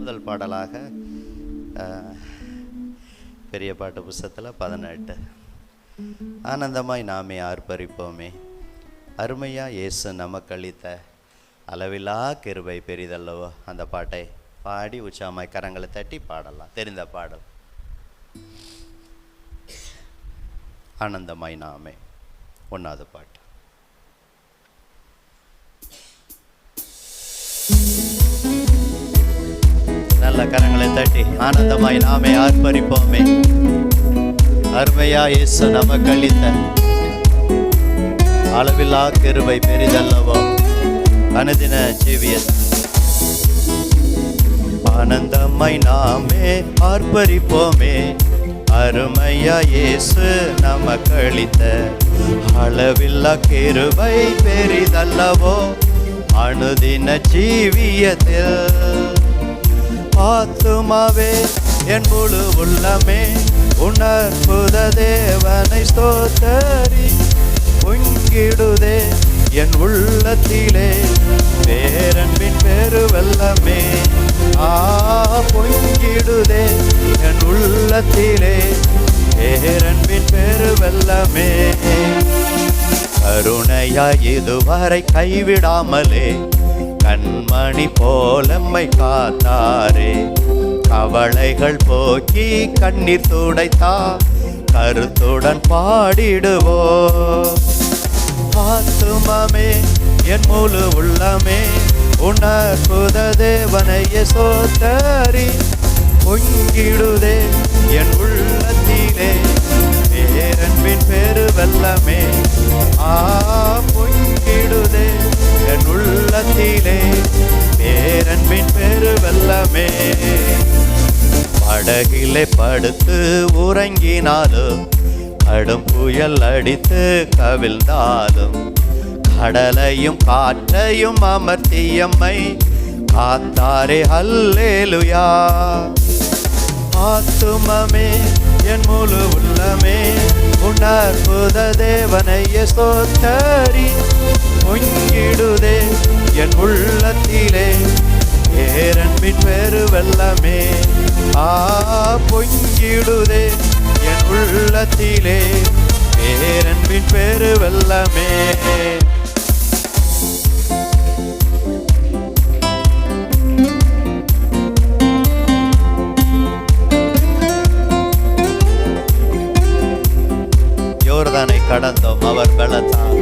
முதல் பாடலாக பெரிய பாட்டு புஸ்தகத்தில் 18 ஆனந்தமாய் நாமே ஆர்ப்பரிப்போமே, அருமையா இயேசு நமக்கு அளித்த அளவிலா கிருபை பெரிதல்லவோ. அந்த பாட்டை பாடி உற்சாகமாய் கரங்களை தட்டி பாடலாம். தெரிந்த பாடல் ஆனந்தமாய் நாமே, 1வது பாட்டு. நல்ல கரங்களை தட்டி ஆனந்தமாய் நாமே ஆர்ப்பரிப்போமே, அருமையா இயேசு நமக்கு அளித்த அளவில்லா கிருபை பெரிதல்லவோ. அனுதின ஜீவியத் ஆனந்தமாய் நாமே ஆர்ப்பரிப்போமே, அருமையா இயேசு நமக்கு அளித்த அளவில்லா கிருபை பெரிதல்லவோ. அனுதின ஜீவியத்தில் ஆத்துமாவே என் முழு உள்ளமே உணர்புத தேவனை ஸ்தோத்தரி. பொங்கிடுதே என் உள்ளத்திலே பேரன்பின் பெருவெல்லமே. பொங்கிடுதே என் உள்ளத்திலே பேரன்பின் பெருவெல்லமே. கருணையாய் இதுவரை கைவிடாமலே கண்மணி போலம்மை காத்தாரே. கவலைகள் போக்கி கண்ணீர் துடைத்தா கருத்துடன் பாடிடுவோ. ஆத்துமமே என் முழு உள்ளமே உணர்புத தேவனைய சோத்தரி. பொங்கிடுதே என் உள்ளத்திலே பேரன்பின் பெருவெல்லமே. பொங்கிடுதே என் உள்ளத்திலே பேரன்பின் பெருவெல்லமே. படகிலே படுத்து உறங்கினாலும் கடும் புயல் அடித்து கவிழ்ந்தாலும் கடலையும் காற்றையும் அமர்த்தியம்மை காத்தாரே அல்லேலுயா. ஆத்துமமே என் முழு உள்ளமே உணர்புத தேவனைய ஸ்தோத்தரி. பொங்கிடுதே என் உள்ளத்திலே பேரன்பின் பெருவெல்லமே. பொங்கிடுதே என் உள்ளத்திலே பேரன்பின் பெருவெல்லமே. யோர்தானை கடந்தோம் அவர் பலத்தால்.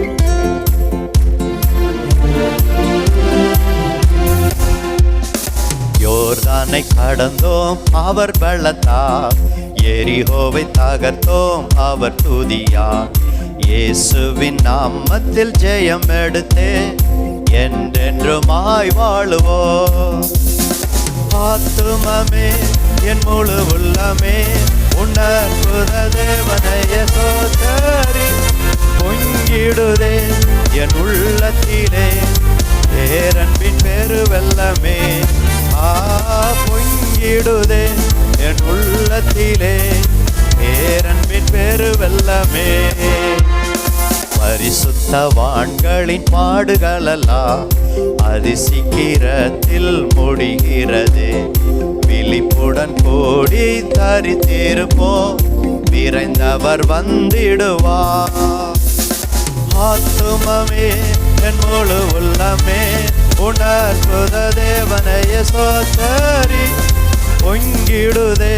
யோர்தானை கடந்தோம் அவர் பலத்தால். எரிகோவை தகர்த்தோம் அவர் துதியால். இயேசுவின் நாமத்தில் ஜெயம் எடுத்தே என்றென்றுமாய் வாழுவோம். ஆத்துமமே என் முழு உள்ளமே உணர்புத தேவனைய சோதரி. பொங்கிடுதே என் உள்ளத்திலே பேரன்பின் பெருவெல்லமே. பொங்கிடுதே என் உள்ளத்திலே பேரன்பின் பெருவெல்லமே. பரிசுத்தவான்களின் பாடுகளெல்லாம் அதிசீக்கிரத்தில் முடிகிறது. விழிப்புடன் கூடி தரித்திருப்போம், விரைந்தவர் வந்திடுவார். ஆத்துமமே என் முழு உள்ளமே உணர்புத தேவனைய சோதரி. பொங்கிடுதே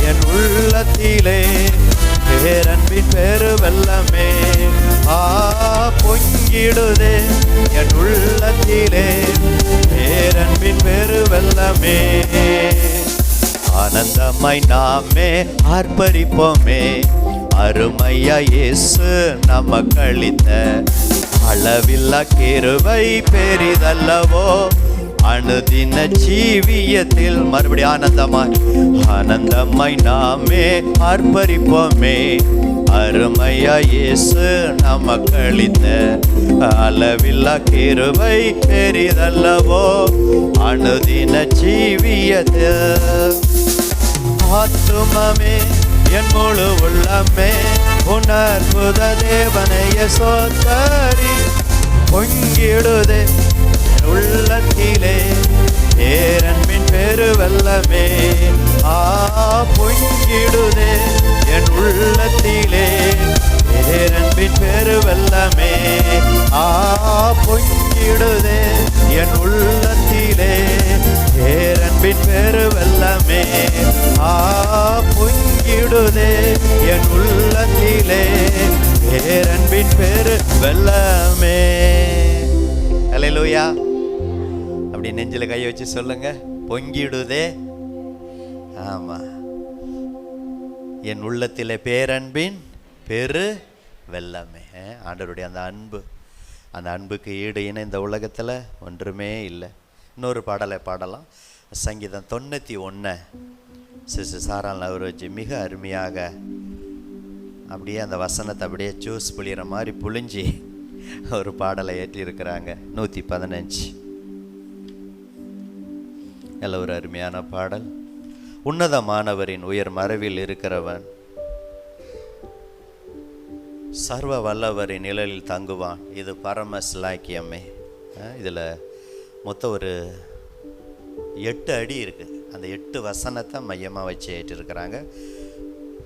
என் உள்ளத்திலே பேரன்பின் பெருவெல்லமே. பொங்கிடுதே என் உள்ளத்திலே பேரன்பின் பெருவெல்லமே. ஆனந்தமாய் நாமே ஆர்ப்பரிப்போமே, அருமையா இயேசு நமக்கு அளித்த அளவில்லா கிருபை பெரிதல்லவோ. அனுதின ஜீவியத்தில் மறுபடியும் ஆனந்தமாய் நாமே ஆர்ப்பரிப்போமே, அருமையா இயேசு நமக்கு அளித்த அளவில்லா கிருபை பெரிதல்லவோ. அனுதின ஜீவியத்தில் ஆத்துமமே என் முழு உள்ளமே உணர்புத தேவனைய சோதரி. பொங்கிடுதே உள்ளத்திலே பேரன்பின் பெரு வெள்ளமே பொங்கிடுதே என் உள்ளத்திலே. பேரன்பின் பெரு வெள்ளமே பொங்கிடுதே என் உள்ளத்திலே. பேரன்பின் பெரு வெள்ளமே பொங்கிடுதே என் உள்ளத்திலே. பேரன்பின் பெரு வெள்ளமே. அல்லேலூயா. அப்படி நெஞ்சில கை வச்சு சொல்லுங்க, பொங்கிடுதே. ஆமா, என் உள்ளத்திலே பேரன்பின் பெரு வெள்ளமே. ஆண்டவருடைய அந்த அன்புக்கு ஈடு இணை இந்த உலகத்தில் ஒன்றுமே இல்லை. இன்னொரு பாடலை பாடலாம். சங்கீதம் 91 சிஸ்டர் சாரால் அவர் வச்சு மிக அருமையாக அப்படியே அந்த வசனத்தை அப்படியே ஜூஸ் புளிகிற மாதிரி புளிஞ்சி ஒரு பாடலை ஏற்றியிருக்கிறாங்க. 115 நல்ல ஒரு அருமையான பாடல். உன்னதமானவரின் உயர் மறைவில் இருக்கிறவன் சர்வ வல்லவரின் நிழலில் தங்குவான். இது பரம சிலாக்கியமே. இதில் மொத்தம் ஒரு 8 அடி இருக்குது. அந்த 8 வசனத்தை மையமாக வச்சு ஏற்றிருக்கிறாங்க.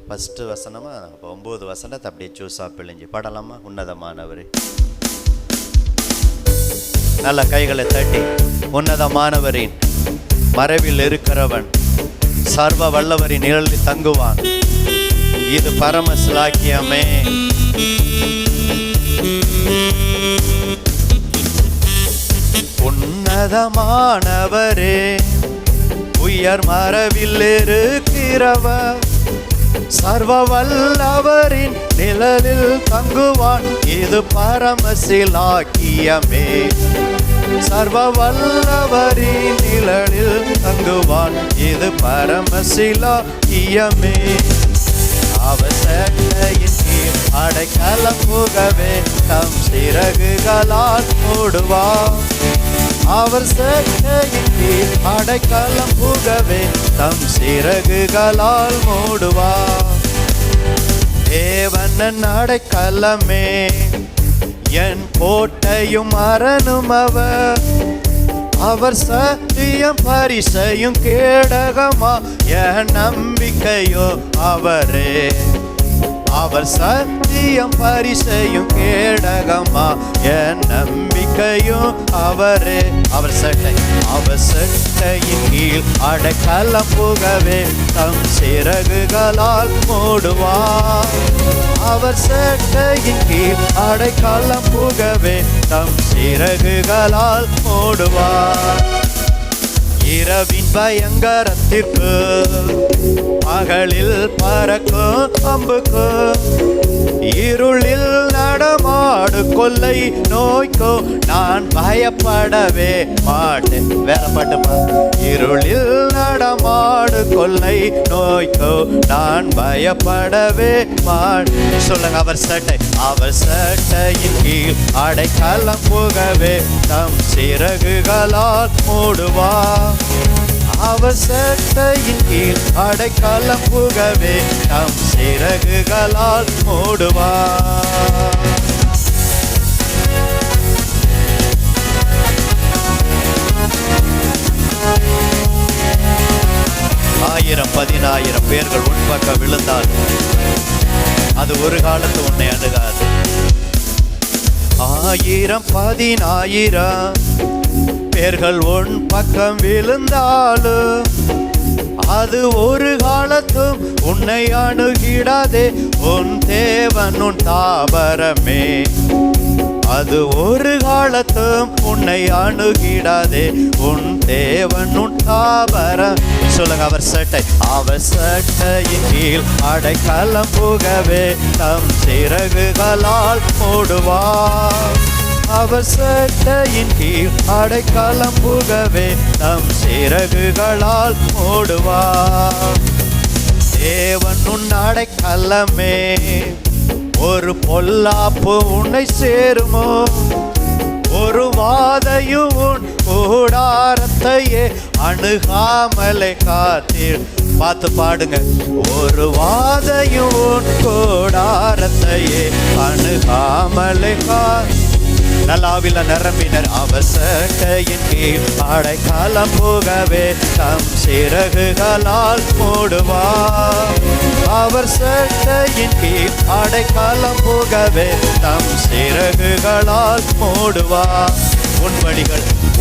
ஃபஸ்ட்டு வசனமாக 9 வசனத்தை அப்படியே ஜூஸாக பிழிஞ்சு பாடலாமா? உன்னதமானவர். நல்ல கைகளை தட்டி, உன்னதமானவரின் மறைவில் இருக்கிறவன் சர்வ வல்லவரின் நிழலில் தங்குவான். இது பரம சிலாக்கியமே. உன்னதமானவரே உயர் மறைவில் இருக்கிறவர் சர்வ வல்லவரின் நிழலில் தங்குவான். இது பரம சிலாக்கியமே. சர்வ வல்லவரின் நிழலில் தங்குவான். இது பரம சிலாக்கியமே. அவர் சட்டையின் கீழ் அடைக்கலம் புகவே தம் சிறகுகளால் மூடுவார். அவர் சட்டையின் கீழ் அடைக்கலம் புகவே தம் சிறகுகளால் மூடுவார். தேவன் அடைக்கலமே என் கோட்டையும் அரணும் அவர். அவர் சத்தியம் பரிசையும் கேடகமா என் நம்பிக்கையோ அவரே. அவர் சத்தியம் பரிசையும் கேடகமா என் நம்பிக்கையும் அவரே. அவர் சட்டையின் கீழ் அடைக்கலம் புகவே தம் சிறகுகளால் மூடுவார். அவர் சட்டையின் கீழ் அடைக்கலம் புகவே தம் சிறகுகளால் மூடுவார். இரவின் பயங்கரத்திற்கு பகலில் பறக்கும் அம்புக்கு இருளில் நடமாடு கொள்ளை நோய்க்கோ நான் பயப்படவே மாட்டேன். வேற பாட்டுமா? இருளில் நடமாடு கொள்ளை நோய்க்கோ நான் பயப்படவே மாட்டேன். சொல்லுங்க, அவர் சட்டையின் கீழ் அடைக்கலம் புகவே தம் சிறகுகளால் மூடுவார். அவர் சட்டையின் கீழ் அடைக்கலம் புகவே தம் சிறகுகளால் மூடுவார். 1000-10,000 பேர்கள் உன் பக்கம் விழுந்தால் அது ஒரு காலத்து உன்னை அணுகாது. 1000-10,000 பேர்கள் உன் பக்கம் விழுந்தாலும் அது ஒரு காலத்தும் உன்னை அணுகிடாதே. உன் தேவன் உன் தாபரமே. அது ஒரு காலத்தும் உன்னை அணுகிடாதே. உன் தேவன் உன் தாபரம். சொல்லுங்க, அவர் சட்டையின் கீழ் அடைக்கலம் புகவே தம் சிறகுகளால் மூடுவார். அவர் சட்டையின் கீழ் அடைக்கலம் புகவே தம் சிறகுகளால் மூடுவார். தேவன் உன் அடைக்கலமே. ஒரு பொல்லாப்பு உன்னை சேருமோ? ஒரு வாதையும் உன் கூடாரத்தையே அணுகாமலை காத்தீர். பார்த்து பாடுங்க. ஒரு வாதையும் உன் கூடாரத்தையே அணுகாமலை நல்லாவில நிரம்பினர். அவர் சட்டையின் கீழ் அடைக்கலம் புகவே தம் சிறகுகளால் மூடுவார். அவர் சட்டையின் கீழ் அடைக்கலம் புகவே தம் சிறகுகளால் மூடுவார்.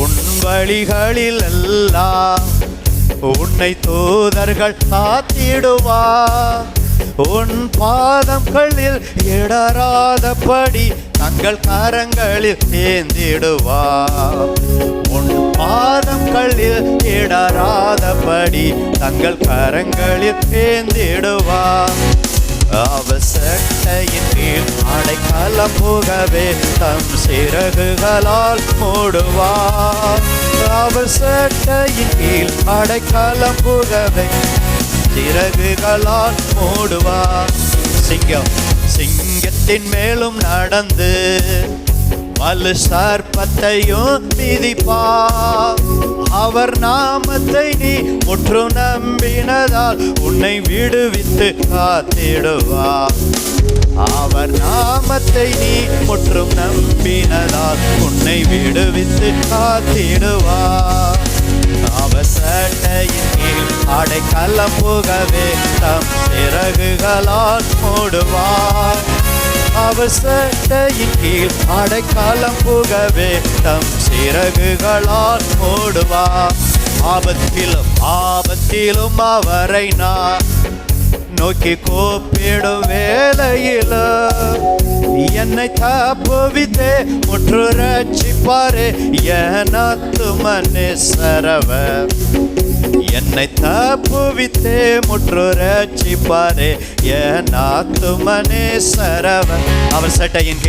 உன் வழிகளில் எல்லாம் உன்னை தூதர்கள் காத்திடுவார். உன் பாதங்களில் இடராதபடி தங்கள் கரங்களில் ஏந்திடுவார். உன் பாதங்களில் இடராதபடி தங்கள் கரங்களில் ஏந்திடுவார். அவர் சட்டையின் கீழ் அடைக்கலம் புகவே தம் சிறகுகளால் மூடுவார். அவர் சட்டையின் கீழ் அடைக்கலம் புகவே சிறகுகளால் மூடுவார். சிங்கத்தின் மேலும் நடந்து வலு சர்ப்பத்தையும் மிதிப்பார். அவர் நாமத்தை நீ முற்று நம்பினதால் உன்னை விடுவித்து காத்திடுவார். அவர் நாமத்தை நீ முற்றும் நம்பினதால் உன்னை விடுவித்து காத்திடுவார். அவர் சட்டையின் கீழ் அடைக்கலம் புகவே தம் சிறகுகளால் மூடுவார். அவர் சட்டையின் கீழ் அடைக்கலம் புகவே தம் சிறகுகளால் மூடுவார். ஆபத்திலும் அவரை நான் நோக்கி கூப்பிடும் வேளையில என்னை தப்புவித்தே முற்று ரட்சிப்பாரே என் ஆத்துமனேஸ்வரவர். என்னை தப்புவித்தே முற்று ரட்சிப்பாரே என் ஆத்துமனேஸ்வரவர். அவர் சட்டையின்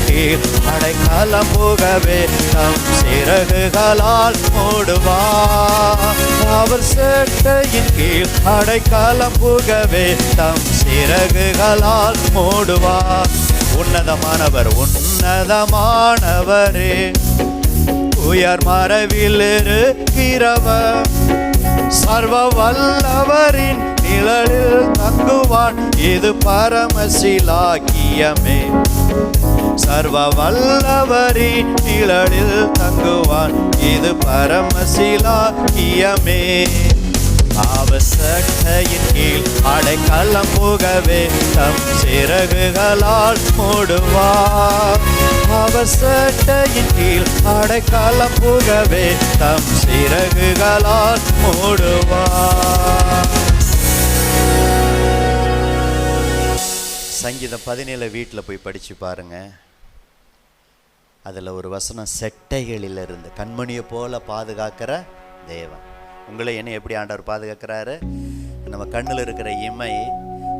கீழ் அடைக்கலம் புகவே தம் சிறகுகளால் மூடுவார். அவர் சட்டையின் கீழ் அடைக்கலம் புகவே தம் சிறகுகளால் மூடுவார். உன்னதமானவரே உயர் மறைவில் இருக்கிறவர். சர்வ வல்லவரின் நிழலில் தங்குவான் இது பரமசிலாக்கியமே. சர்வ வல்லவரின் நிழலில் தங்குவான் இது பரமசிலாக்கியமே. அவர் சட்டையின் கீழ் அடைக்கலம் புகவே தம் சிறகுகளால் மூடுவார். அவர் சட்டையின் கீழ் அடைக்கலம் புகவே தம் சிறகுகளால் மூடுவார். சங்கீதம் 17 வீட்டில் போய் படித்து பாருங்க. அதில் ஒரு வசனம், செட்டைகளிலிருந்து கண்மணியை போல பாதுகாக்கிற தேவன். உங்களை என்ன எப்படி ஆண்டவர் பாதுகாக்கிறாரு? நம்ம கண்ணில் இருக்கிற இமை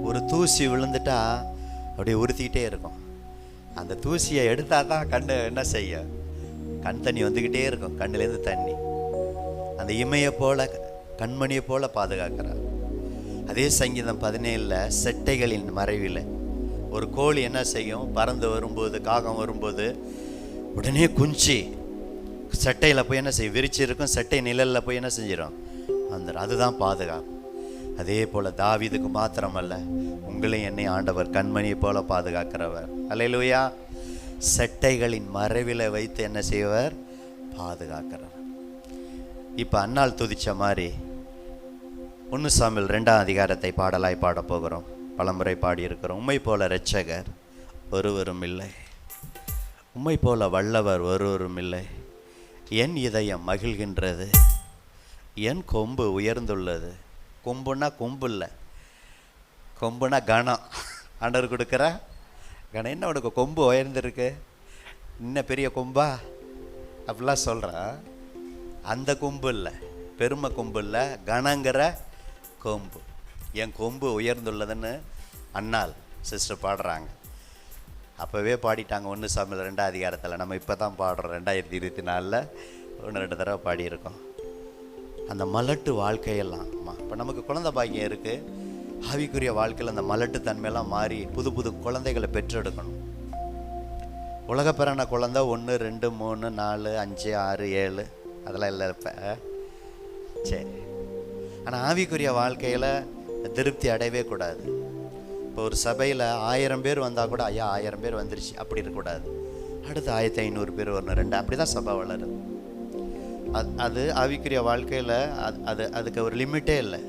ஒரு தூசி விழுந்துட்டா அப்படியே உறுத்திக்கிட்டே இருக்கும். அந்த தூசியை எடுத்தால் தான் கண்ணு என்ன செய்ய, கண் தண்ணி வந்துக்கிட்டே இருக்கும், கண்ணுலேருந்து தண்ணி. அந்த இமையை போல கண்மணியை போல பாதுகாக்கிறார். அதே சங்கீதம் 17 செட்டைகளின் மறைவில் ஒரு கோழி என்ன செய்யும்? பறந்து வரும்போது, காகம் வரும்போது உடனே குஞ்சி சட்டையில் போய் என்ன செய்யும்? விரிச்சு இருக்கும், சட்டை நிழலில் போய் என்ன செஞ்சிடும்? வந்துடும். அதுதான் பாதுகாப்பு. அதே போல் தாவீதுக்கு மாத்திரமல்ல, உங்களையும் என்னை ஆண்டவர் கண்மணியை போல பாதுகாக்கிறவர். அல்லேலூயா. சட்டைகளின் மறைவில் வைத்து என்ன செய்வர்? பாதுகாக்கிறவர். இப்போ அன்னாள் துதிச்ச மாதிரி 1 சாமுவேல் 2ஆம் அதிகாரத்தை பாடலாய் பாட போகிறோம். பலமுறை பாடியிருக்கிறோம். உம்மை போல இரட்சகர் ஒருவரும் இல்லை, உம்மை போல வல்லவர் ஒருவரும் இல்லை. என் இதயம் மகிழ்கின்றது, என் கொம்பு உயர்ந்துள்ளது. கொம்புன்னா கொம்பு இல்லை, கொம்புனா கணம். ஆண்டவர் கொடுக்குற கணம். என்ன உனக்கு கொம்பு உயர்ந்துருக்கு? இன்னும் பெரிய கொம்பா அப்படிலாம் சொல்கிறான். அந்த கொம்பு இல்லை, பெருமை கொம்பு இல்லை, கணங்கிற கொம்பு. என் கொம்பு உயர்ந்துள்ளதுன்னு அன்னாள் சிஸ்டர் பாடுறாங்க. அப்போவே பாடிட்டாங்க 1 சாமுவேல் 2ஆம் அதிகாரத்தில். நம்ம இப்போ தான் பாடுறோம், 2024 1-2 தடவை பாடியிருக்கோம். அந்த மலட்டு வாழ்க்கையெல்லாம் இப்போ நமக்கு குழந்தை பாக்கியம் இருக்குது. ஆவிக்குரிய வாழ்க்கையில் அந்த மலட்டு தன்மையெல்லாம் மாறி புது புது குழந்தைகளை பெற்றெடுக்கணும். உலகப்பிறன குழந்தை 1, 2, 3, 4, 5, 6, 7 அதெல்லாம் இல்லை இப்போ. சரி, ஆனால் ஆவிக்குரிய வாழ்க்கையில் திருப்தி அடையவே கூடாது. இப்போ ஒரு சபையில் 1000 பேர் வந்தால் கூட ஐயா 1000 பேர் வந்துருச்சு அப்படி இருக்கக்கூடாது. அடுத்து 1500 பேர் வரணும், 2. அப்படி தான் சபை வளருது. அது ஆவிக்குரிய வாழ்க்கையில் அதுக்கு ஒரு லிமிட்டே இல்லை.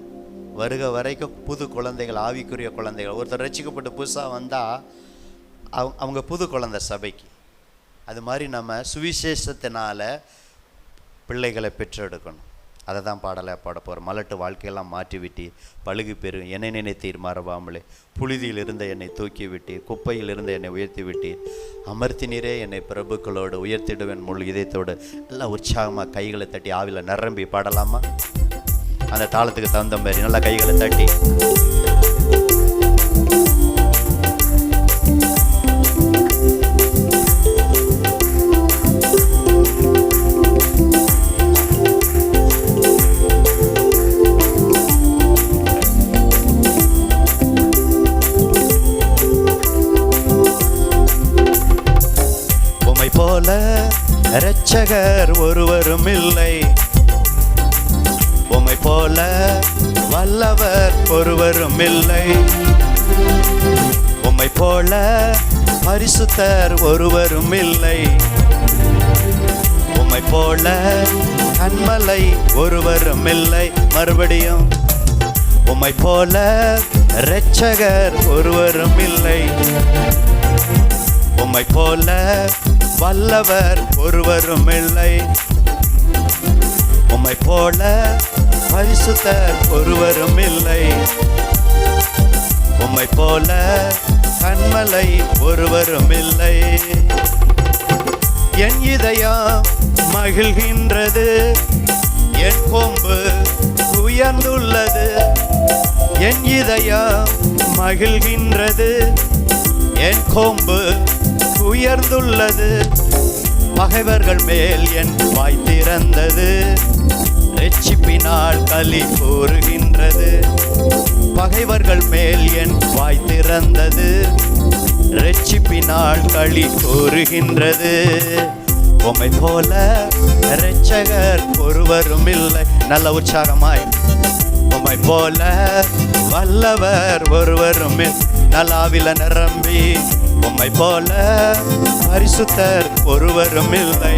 வருக வரைக்கும் புது குழந்தைகள், ஆவிக்குரிய குழந்தைகள். ஒருத்தர் ரட்சிக்கப்பட்டு புதுசாக வந்தால் அவங்க புது குழந்தை சபைக்கு. அது மாதிரி நம்ம சுவிசேஷத்தினால பிள்ளைகளை பெற்றெடுக்கணும். அதை தான் பாடலை பாட போகிறோம். மலட்டு வாழ்க்கையெல்லாம் மாற்றி விட்டி பழுகு பெரு என்னை நினைத்தீர் மறவாமலே, புழுதியில் இருந்த என்னை தூக்கி விட்டி, குப்பையில் இருந்த என்னை உயர்த்தி விட்டி, அமர்த்தினீரே என்னை பிரபுக்களோடு உயர்த்திடுவேன் முழு இதயத்தோடு. நல்லா உற்சாகமாக கைகளை தட்டி ஆவில நிரம்பி பாடலாமா? அந்த தாளத்துக்கு தகுந்த மாதிரி நல்லா கைகளை தட்டி போல இரட்சகர் ஒருவரும் இல்லை, உம்மை போல வல்லவர் ஒருவரும் இல்லை, உம்மை போல பரிசுத்தர் ஒருவரும் இல்லை, உம்மை போல கன்மலை ஒருவரும் இல்லை. மறுபடியும் உம்மை போல இரட்சகர் ஒருவரும் இல்லை, உம்மை போல வல்லவர் ஒருவரும் இல்லை, உம்மை போல பரிசுத்தர் ஒருவரும் இல்லை, உம்மை போல கன்மலை ஒருவரும் இல்லை. என் இதயம் மகிழ்கின்றது, என் கொம்பு உயர்ந்துள்ளது, என் இதயம் மகிழ்கின்றது, என் கொம்பு உயர்ந்துள்ளது, பகைவர்கள் மேல் என் வாய் திறந்தது, ரட்சிப்பினால் களி கூறுகின்றது, பகைவர்கள் மேல் என் வாய் திறந்தது, ரட்சிப்பினால் களி கூறுகின்றது. உம்மை போல இரட்சகர் ஒருவரும் இல்லை. நல்ல உற்சாகமாய் உம்மை போல வல்லவர் ஒருவரும் நல்லாவில நிரம்பி, உம்மை போல பரிசுத்தர் ஒருவரும் இல்லை,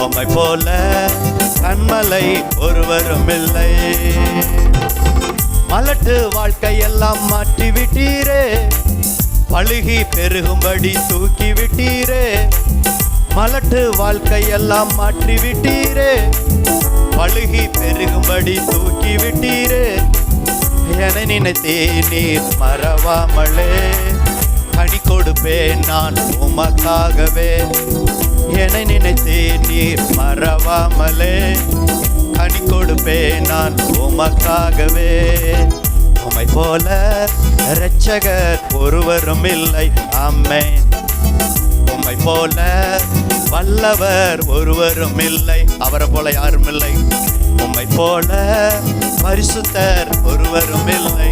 உம்மை போல கன்மலை ஒருவரும் இல்லை. மலட்டு வாழ்க்கையெல்லாம் மாற்றி விட்டீரே, பழுகி பெருகும்படி தூக்கி விட்டீரே, மலட்டு வாழ்க்கையெல்லாம் மாற்றி விட்டீரே, பழுகி பெருகும்படி தூக்கி விட்டீரே. என நினைத்தே நீர் மறவாமலே, கனி கொடுப்பேன் நான் உமக்காகவே. என நினைத்தே நீர் மறவாமலே, கனி கொடுப்பேன் நான் உமக்காகவே. உம்மை போல இரட்சகர் ஒருவரும் இல்லை. ஆமென். உம்மை போல வல்லவர் ஒருவரும் இல்லை, அவரை போல யாரும் இல்லை. உம்மை போல பரிசுத்தர் ஒருவரும் இல்லை,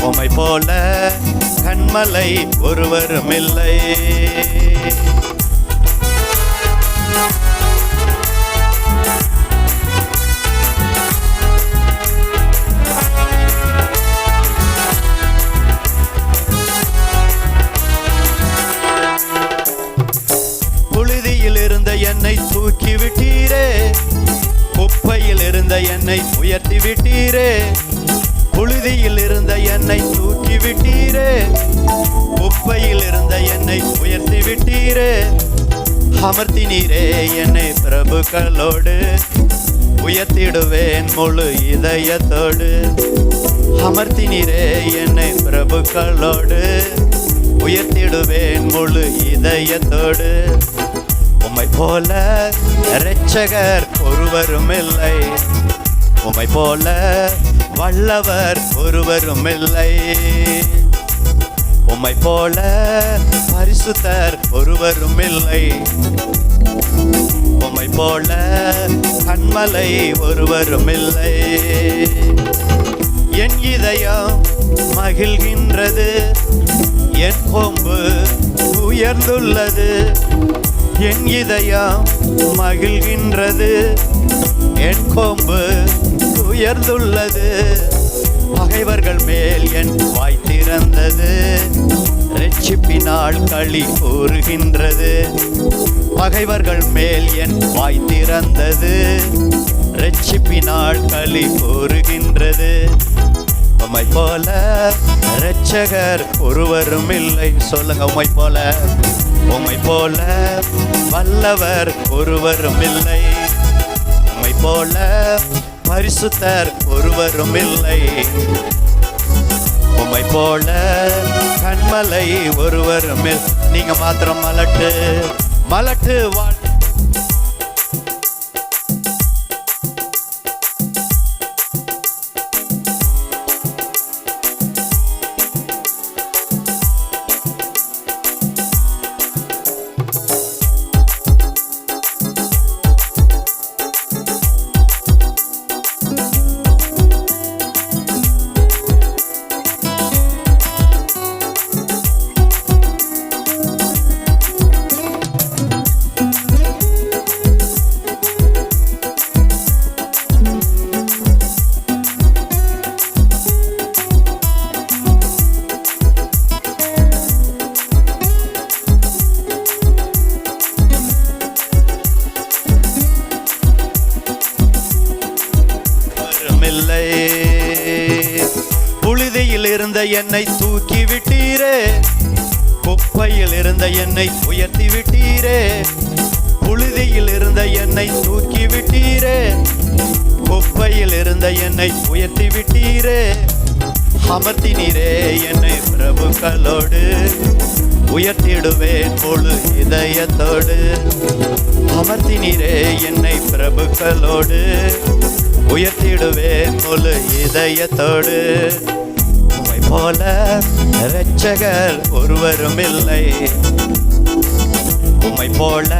உம்மை போல கன்மலை ஒருவரும் இல்லை. புழுதியில் இருந்த என்னை தூக்கி விட்டீரே, குப்பையில் இருந்த என்னை உயர்த்தி விட்டீரே, புழுதியில் இருந்த என்னை தூக்கி விட்டீரே, குப்பையில் இருந்த என்னை உயர்த்தி விட்டீரே. அமர்த்தினீரே என்னை பிரபுக்களோடு, உயர்த்திடுவேன் முழு இதயத்தோடு. அமர்த்தினீரே என்னை பிரபுக்களோடு, உயர்த்திடுவேன் முழு இதயத்தோடு. உம்மை போல இரட்சகர் ஒருவரும் இல்லை, உம்மை போல வல்லவர் ஒருவரும் இல்லை, உம்மை போல பரிசுத்தர் ஒருவரும் இல்லை, உம்மை போல கன்மலை ஒருவரும் இல்லை. என் இதயம் மகிழ்கின்றது, என் கொம்பு உயர்ந்துள்ளது, என் இதயம் மகிழ்கின்றது, என் கொம்பு உயர்ந்துள்ளது, பகைவர்கள் மேல் என் வாய் திறந்தது, ரட்சிப்பினால் களி கூறுகின்றது. பகைவர்கள் மேல் என் வாய் திறந்தது. ரட்சிப்பினால் களி கூறுகின்றது. உம்மை போல இரட்சகர் ஒருவரும் இல்லை. சொல்லுங்க, உம்மை போல, உம்மை போல வல்லவர் ஒருவரும் இல்லை. உம்மை போல பரிசுத்தர் ஒருவரும் இல்லை. உம்மை போல கண்மலை ஒருவரும் இல்லை. நீங்க மாத்திரம் மலட்டு மலட்டு வாழ் புழுதியில் இருந்த என்னை தூக்கி விட்டீரே. குப்பையில் இருந்த என்னை உயர்த்தி விட்டீரே. புழுதியில் இருந்த என்னை தூக்கி விட்டீரே. குப்பையில் இருந்த என்னை உயர்த்தி விட்டீரே. அமர்த்தினீரே என்னை பிரபுக்களோடு. உயர்த்திடுவேன் முழு இதயத்தோடு. அமர்த்தினீரே என்னை பிரபுக்களோடு. உயர்த்திடுவேன் முழு இதயத்தோடு. உம்மை போல இரட்சகர் ஒருவரும் இல்லை. உம்மை போல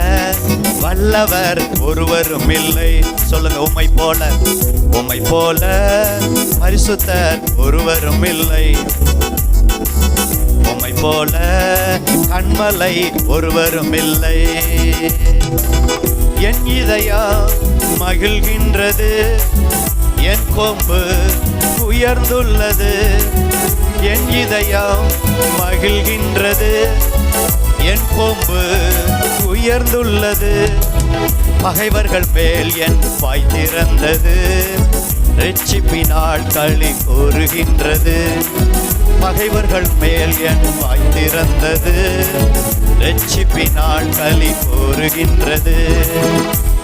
வல்லவர் ஒருவரும் இல்லை. சொல்லுங்க, உம்மை போல, உம்மை போல பரிசுத்தர் ஒருவரும் இல்லை. உம்மை போல கண்மலை ஒருவரும் இல்லை. என் இதயம் மகிழ்கின்றது. என் கொம்பு உயர்ந்துள்ளது. என் இதயம் மகிழ்கின்றது. என் கொம்பு உயர்ந்துள்ளது. பகைவர்கள் மேல் என் வாய் திறந்தது. ரட்சிப்பினால் களி கூறுகின்றது. பகைவர்கள் மேல் என் வாய் திறந்தது. ரட்சிப்பினால் களி கூறுகின்றது.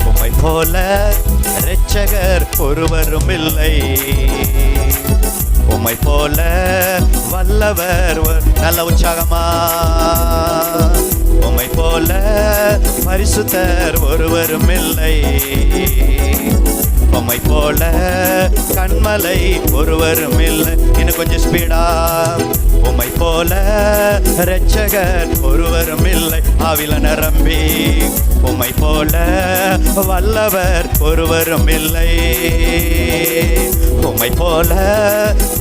உம்மை போல இரட்சகர் ஒருவரும் இல்லை. உம்மை போல வல்லவர் நல்ல உற்சாகமா. உம்மை போல பரிசுத்தர் ஒருவரும் இல்லை. உம்மை போல கண்மலை ஒருவரும் இல்லை. இன்னும் கொஞ்சம் ஸ்பீடா. உம்மை போல இரட்சகர் ஒருவரும் இல்லை. ஆவில நிரம்பி உம்மை போல வல்லவர் ஒருவரும் இல்லை. உம்மை போல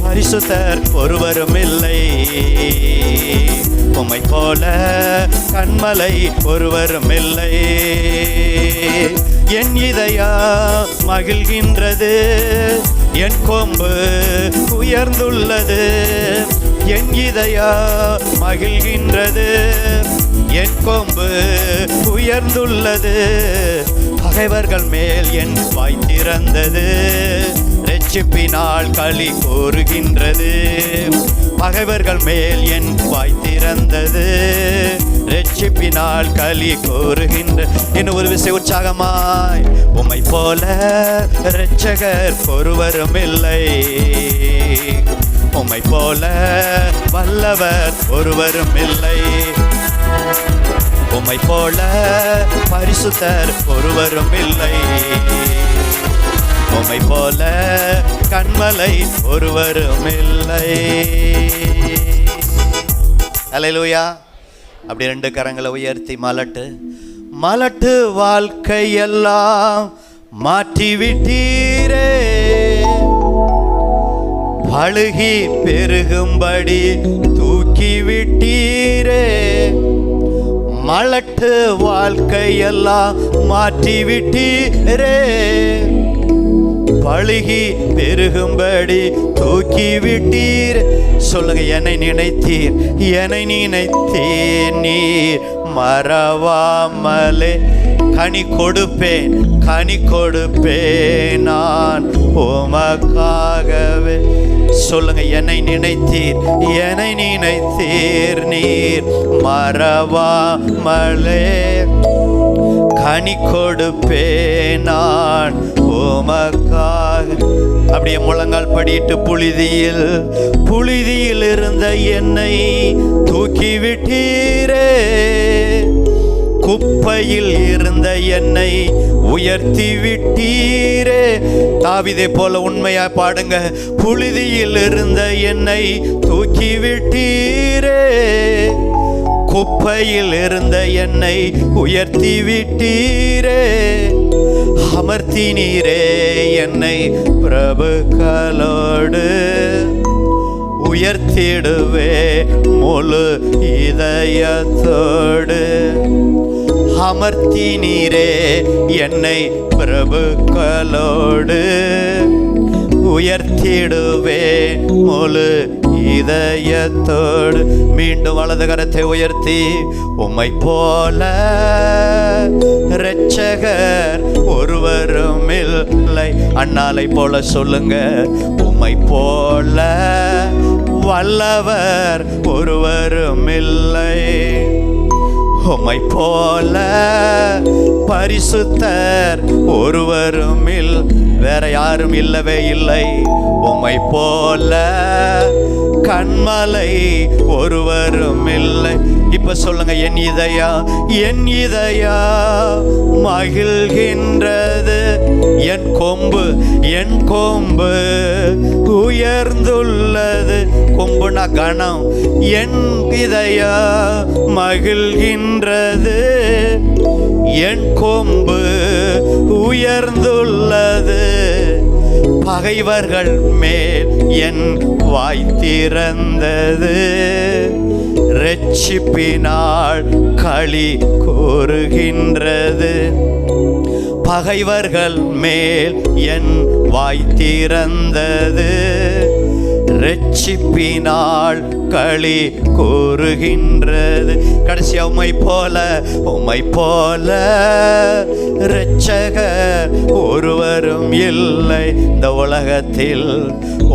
பரிசுத்தர் ஒருவரும் இல்லை. உம்மை போல கண்மலை ஒருவரும் இல்லை. என் இதயம் மகிழ்கின்றது. என் கொம்பு உயர்ந்துள்ளது. என் இதயம் மகிழ்கின்றது. என் கொம்பு உயர்ந்துள்ளது. பகைவர்கள் மேல் என் வாய் திறந்தது. ரட்சிப்பினால் களி கூறுகின்றது. பகைவர்கள் மேல் என் வாய் திறந்தது. ரட்சிப்பினால் களி கூறுகின்ற. இன்னும் ஒரு விசை உற்சாகமாய். உம்மை போல இரட்சகர் ஒருவரும் இல்லை. உம்மை போல வல்லவர் ஒருவரும் இல்லை. உம்மை போல பரிசுத்தர் ஒருவரும் இல்லை. உம்மை போல கண்மலை ஒருவரும் இல்லை. அல்லேலூயா. அப்படி ரெண்டு கரங்களை உயர்த்தி மலட்டு மலட்டு. வாழ்க்கையெல்லாம் மாற்றிவிட்டீரே. பழுகி பெருகும்படி தூக்கி விட்டீரே. மலட்டு வாழ்க்கையெல்லாம் மாற்றிவிட்டீரே. பழுகி பெருகும்படி தூக்கி விட்டீர். சொல்லுங்க, என்னை நினைத்தீர், என்னை நினைத்தீர், நீர் மறவாமலே கனி கொடுப்பேன், கனி கொடுப்பேன் நான் உமக்காகவே. சொல்லுங்க, என்னை நினைத்தீர், என்னை நினைத்தீர், நீர் மறவாமலே கனி கொடுப்பேன் நான் உமக்காக. அப்படியே முழங்கால் படிட்டு, புழுதியில் இருந்த என்னை தூக்கி விட்டீரே, குப்பையில் இருந்த என்னை உயர்த்தி விட்டீரே. தாவீதை போல உண்மையா பாடுங்க. புழுதியில் இருந்த என்னை தூக்கி விட்டீரே, குப்பையில் இருந்த என்னை உயர்த்தி விட்டீரே, அமர்த்தினீரே என்னை பிரபுக்களோடு, உயர்த்திடுவே முழு இதயத்தோடு. அமர்த்தினீரே என்னை பிரபுக்களோடு, உயர்த்திடுவே முழு இதயத்தோடு. மீண்டும் வலது கரத்தை உயர்த்தி, உம்மை போல இரட்சகர் ஒருவரும் இல்லை. அண்ணாலை போல சொல்லுங்க, உம்மை போல வல்லவர் ஒருவரும் இல்லை, உம்மை போல பரிசுத்தர் ஒருவரும் வேற யாரும் இல்லவே இல்லை. உம்மை போல கண்மலை ஒருவரும் இல்லை. இப்ப சொல்லுங்க, என் இதயா மகிழ்கின்றது, என் கொம்பு உயர்ந்துள்ளது. கொம்புனா கணம். என் இதயா மகிழ்கின்றது, என் கொம்பு உயர்ந்துள்ளது. பகைவர்கள் மேல் என் வாய் திறந்தது, இரட்சிப்பினால் களி கூறுகின்றது. பகைவர்கள் மேல் என் வாய் திறந்தது, இரட்சிப்பினால் களி கூறுகின்றது. கடைசியா, உம்மை போல இரட்சகர் ஒருவரும் இல்லை இந்த உலகத்தில்.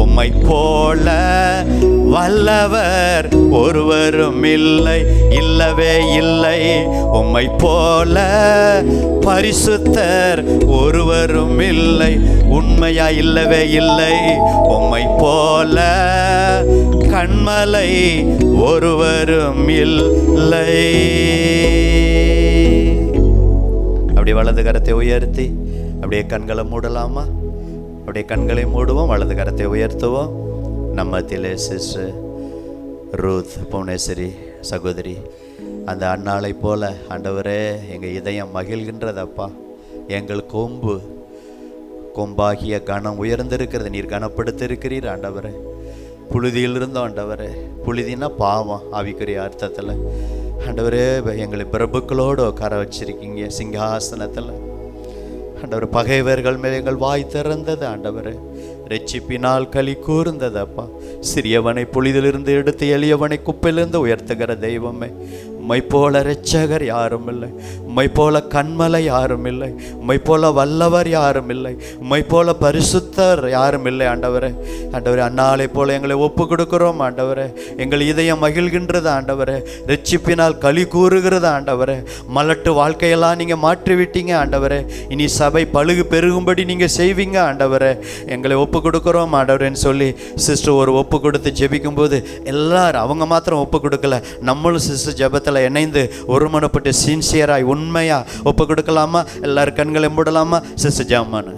உம்மை போல வல்லவர் ஒருவரும் இல்லை, இல்லவே இல்லை. உம்மை போல பரிசுத்தர் ஒருவரும் இல்லை, உண்மையா இல்லவே இல்லை. உம்மை போல கண்மலை ஒருவரும் இல்லை. அப்படியே வலது கரத்தை உயர்த்தி அப்படியே கண்களை மூடலாமா? அப்படியே கண்களை மூடுவோம், வலது கரத்தை உயர்த்துவோம். நம்ம சிஸ்டர் ரூத் புவனேஸ்வரி சகோதரி, அந்த அன்னாளை போல ஆண்டவரே எங்கள் இதயம் மகிழ்கின்றதப்பா. எங்கள் கொம்பாகிய கனம் உயர்ந்திருக்கிறது, நீர் கனப்படுத்திருக்கிறீர் ஆண்டவரே. புழுதியில் இருந்தோம் ஆண்டவரே. புழுதினா பாவம் ஆவிக்குரிய அர்த்தத்தில் ஆண்டவரே. எங்களை பிரபுக்களோடு உட்கார வச்சிருக்கீங்க சிங்காசனத்தில் ஆண்டவர். பகைவர்கள் மேல் எங்கள் வாய் திறந்தது ஆண்டவரே. இரட்சிப்பினால் களி கூர்ந்ததப்பா. சிறியவனை புழுதிலிருந்து எடுத்து எளியவனை குப்பையிலிருந்து உயர்த்துகிற தெய்வமே, உம்மை போல இரட்சகர் யாரும் இல்லை, உம்மை போல கண்மலை யாரும் இல்லை, உம்மை போல வல்லவர் யாரும் இல்லை, உம்மை போல பரிசுத்தர் யாரும் இல்லை ஆண்டவரே. ஆண்டவரே, அன்னாலை போல எங்களை ஒப்பு கொடுக்கிறோம் ஆண்டவரே. எங்கள் இதயம் மகிழ்கின்றது ஆண்டவரே. இரட்சிப்பினால் களி கூறுகிறது ஆண்டவரே. மலட்டு வாழ்க்கையெல்லாம் நீங்கள் மாற்றி விட்டீங்க ஆண்டவரே. இனி சபை பழுகு பெருகும்படி நீங்கள் செய்வீங்க ஆண்டவரே. எங்களை ஒப்பு கொடுக்குறோம் ஆண்டவரேன்னு சொல்லி சிஸ்டர் ஒரு ஒப்பு கொடுத்து ஜெபிக்கும் போது எல்லாரும் அவங்க மாத்திரம் ஒப்பு கொடுக்கல, நம்மளும் சிஸ்டர் ஜெபத்தில் இணைந்து ஒருமனப்பட்டு சின்சியராய் உண்மையா ஒப்பு கொடுக்கலாமா? எல்லாரும் கண்களை மூடலாமா? சிஸ்டர் ஜாமான்.